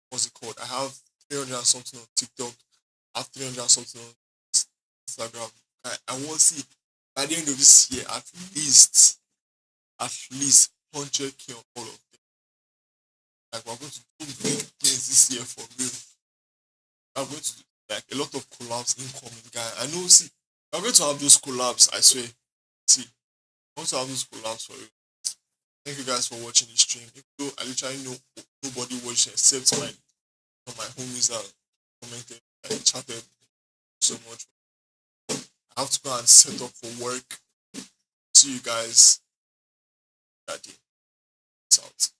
what's it called? I have 300 and something on TikTok. I have 300 and something on Instagram. I want to see by the end of this year at least 100K on all of them. Like we're going to do big things this year for real. I'm going to do like a lot of collabs incoming, guy. I know. See, I'm going to have those collabs. I swear. See, I'm going to have those collabs for you. Thank you guys for watching the stream. Even though I literally know nobody watching except my homies that commented, I chatted so much. I have to go and set up for work. See you guys that day. Peace out.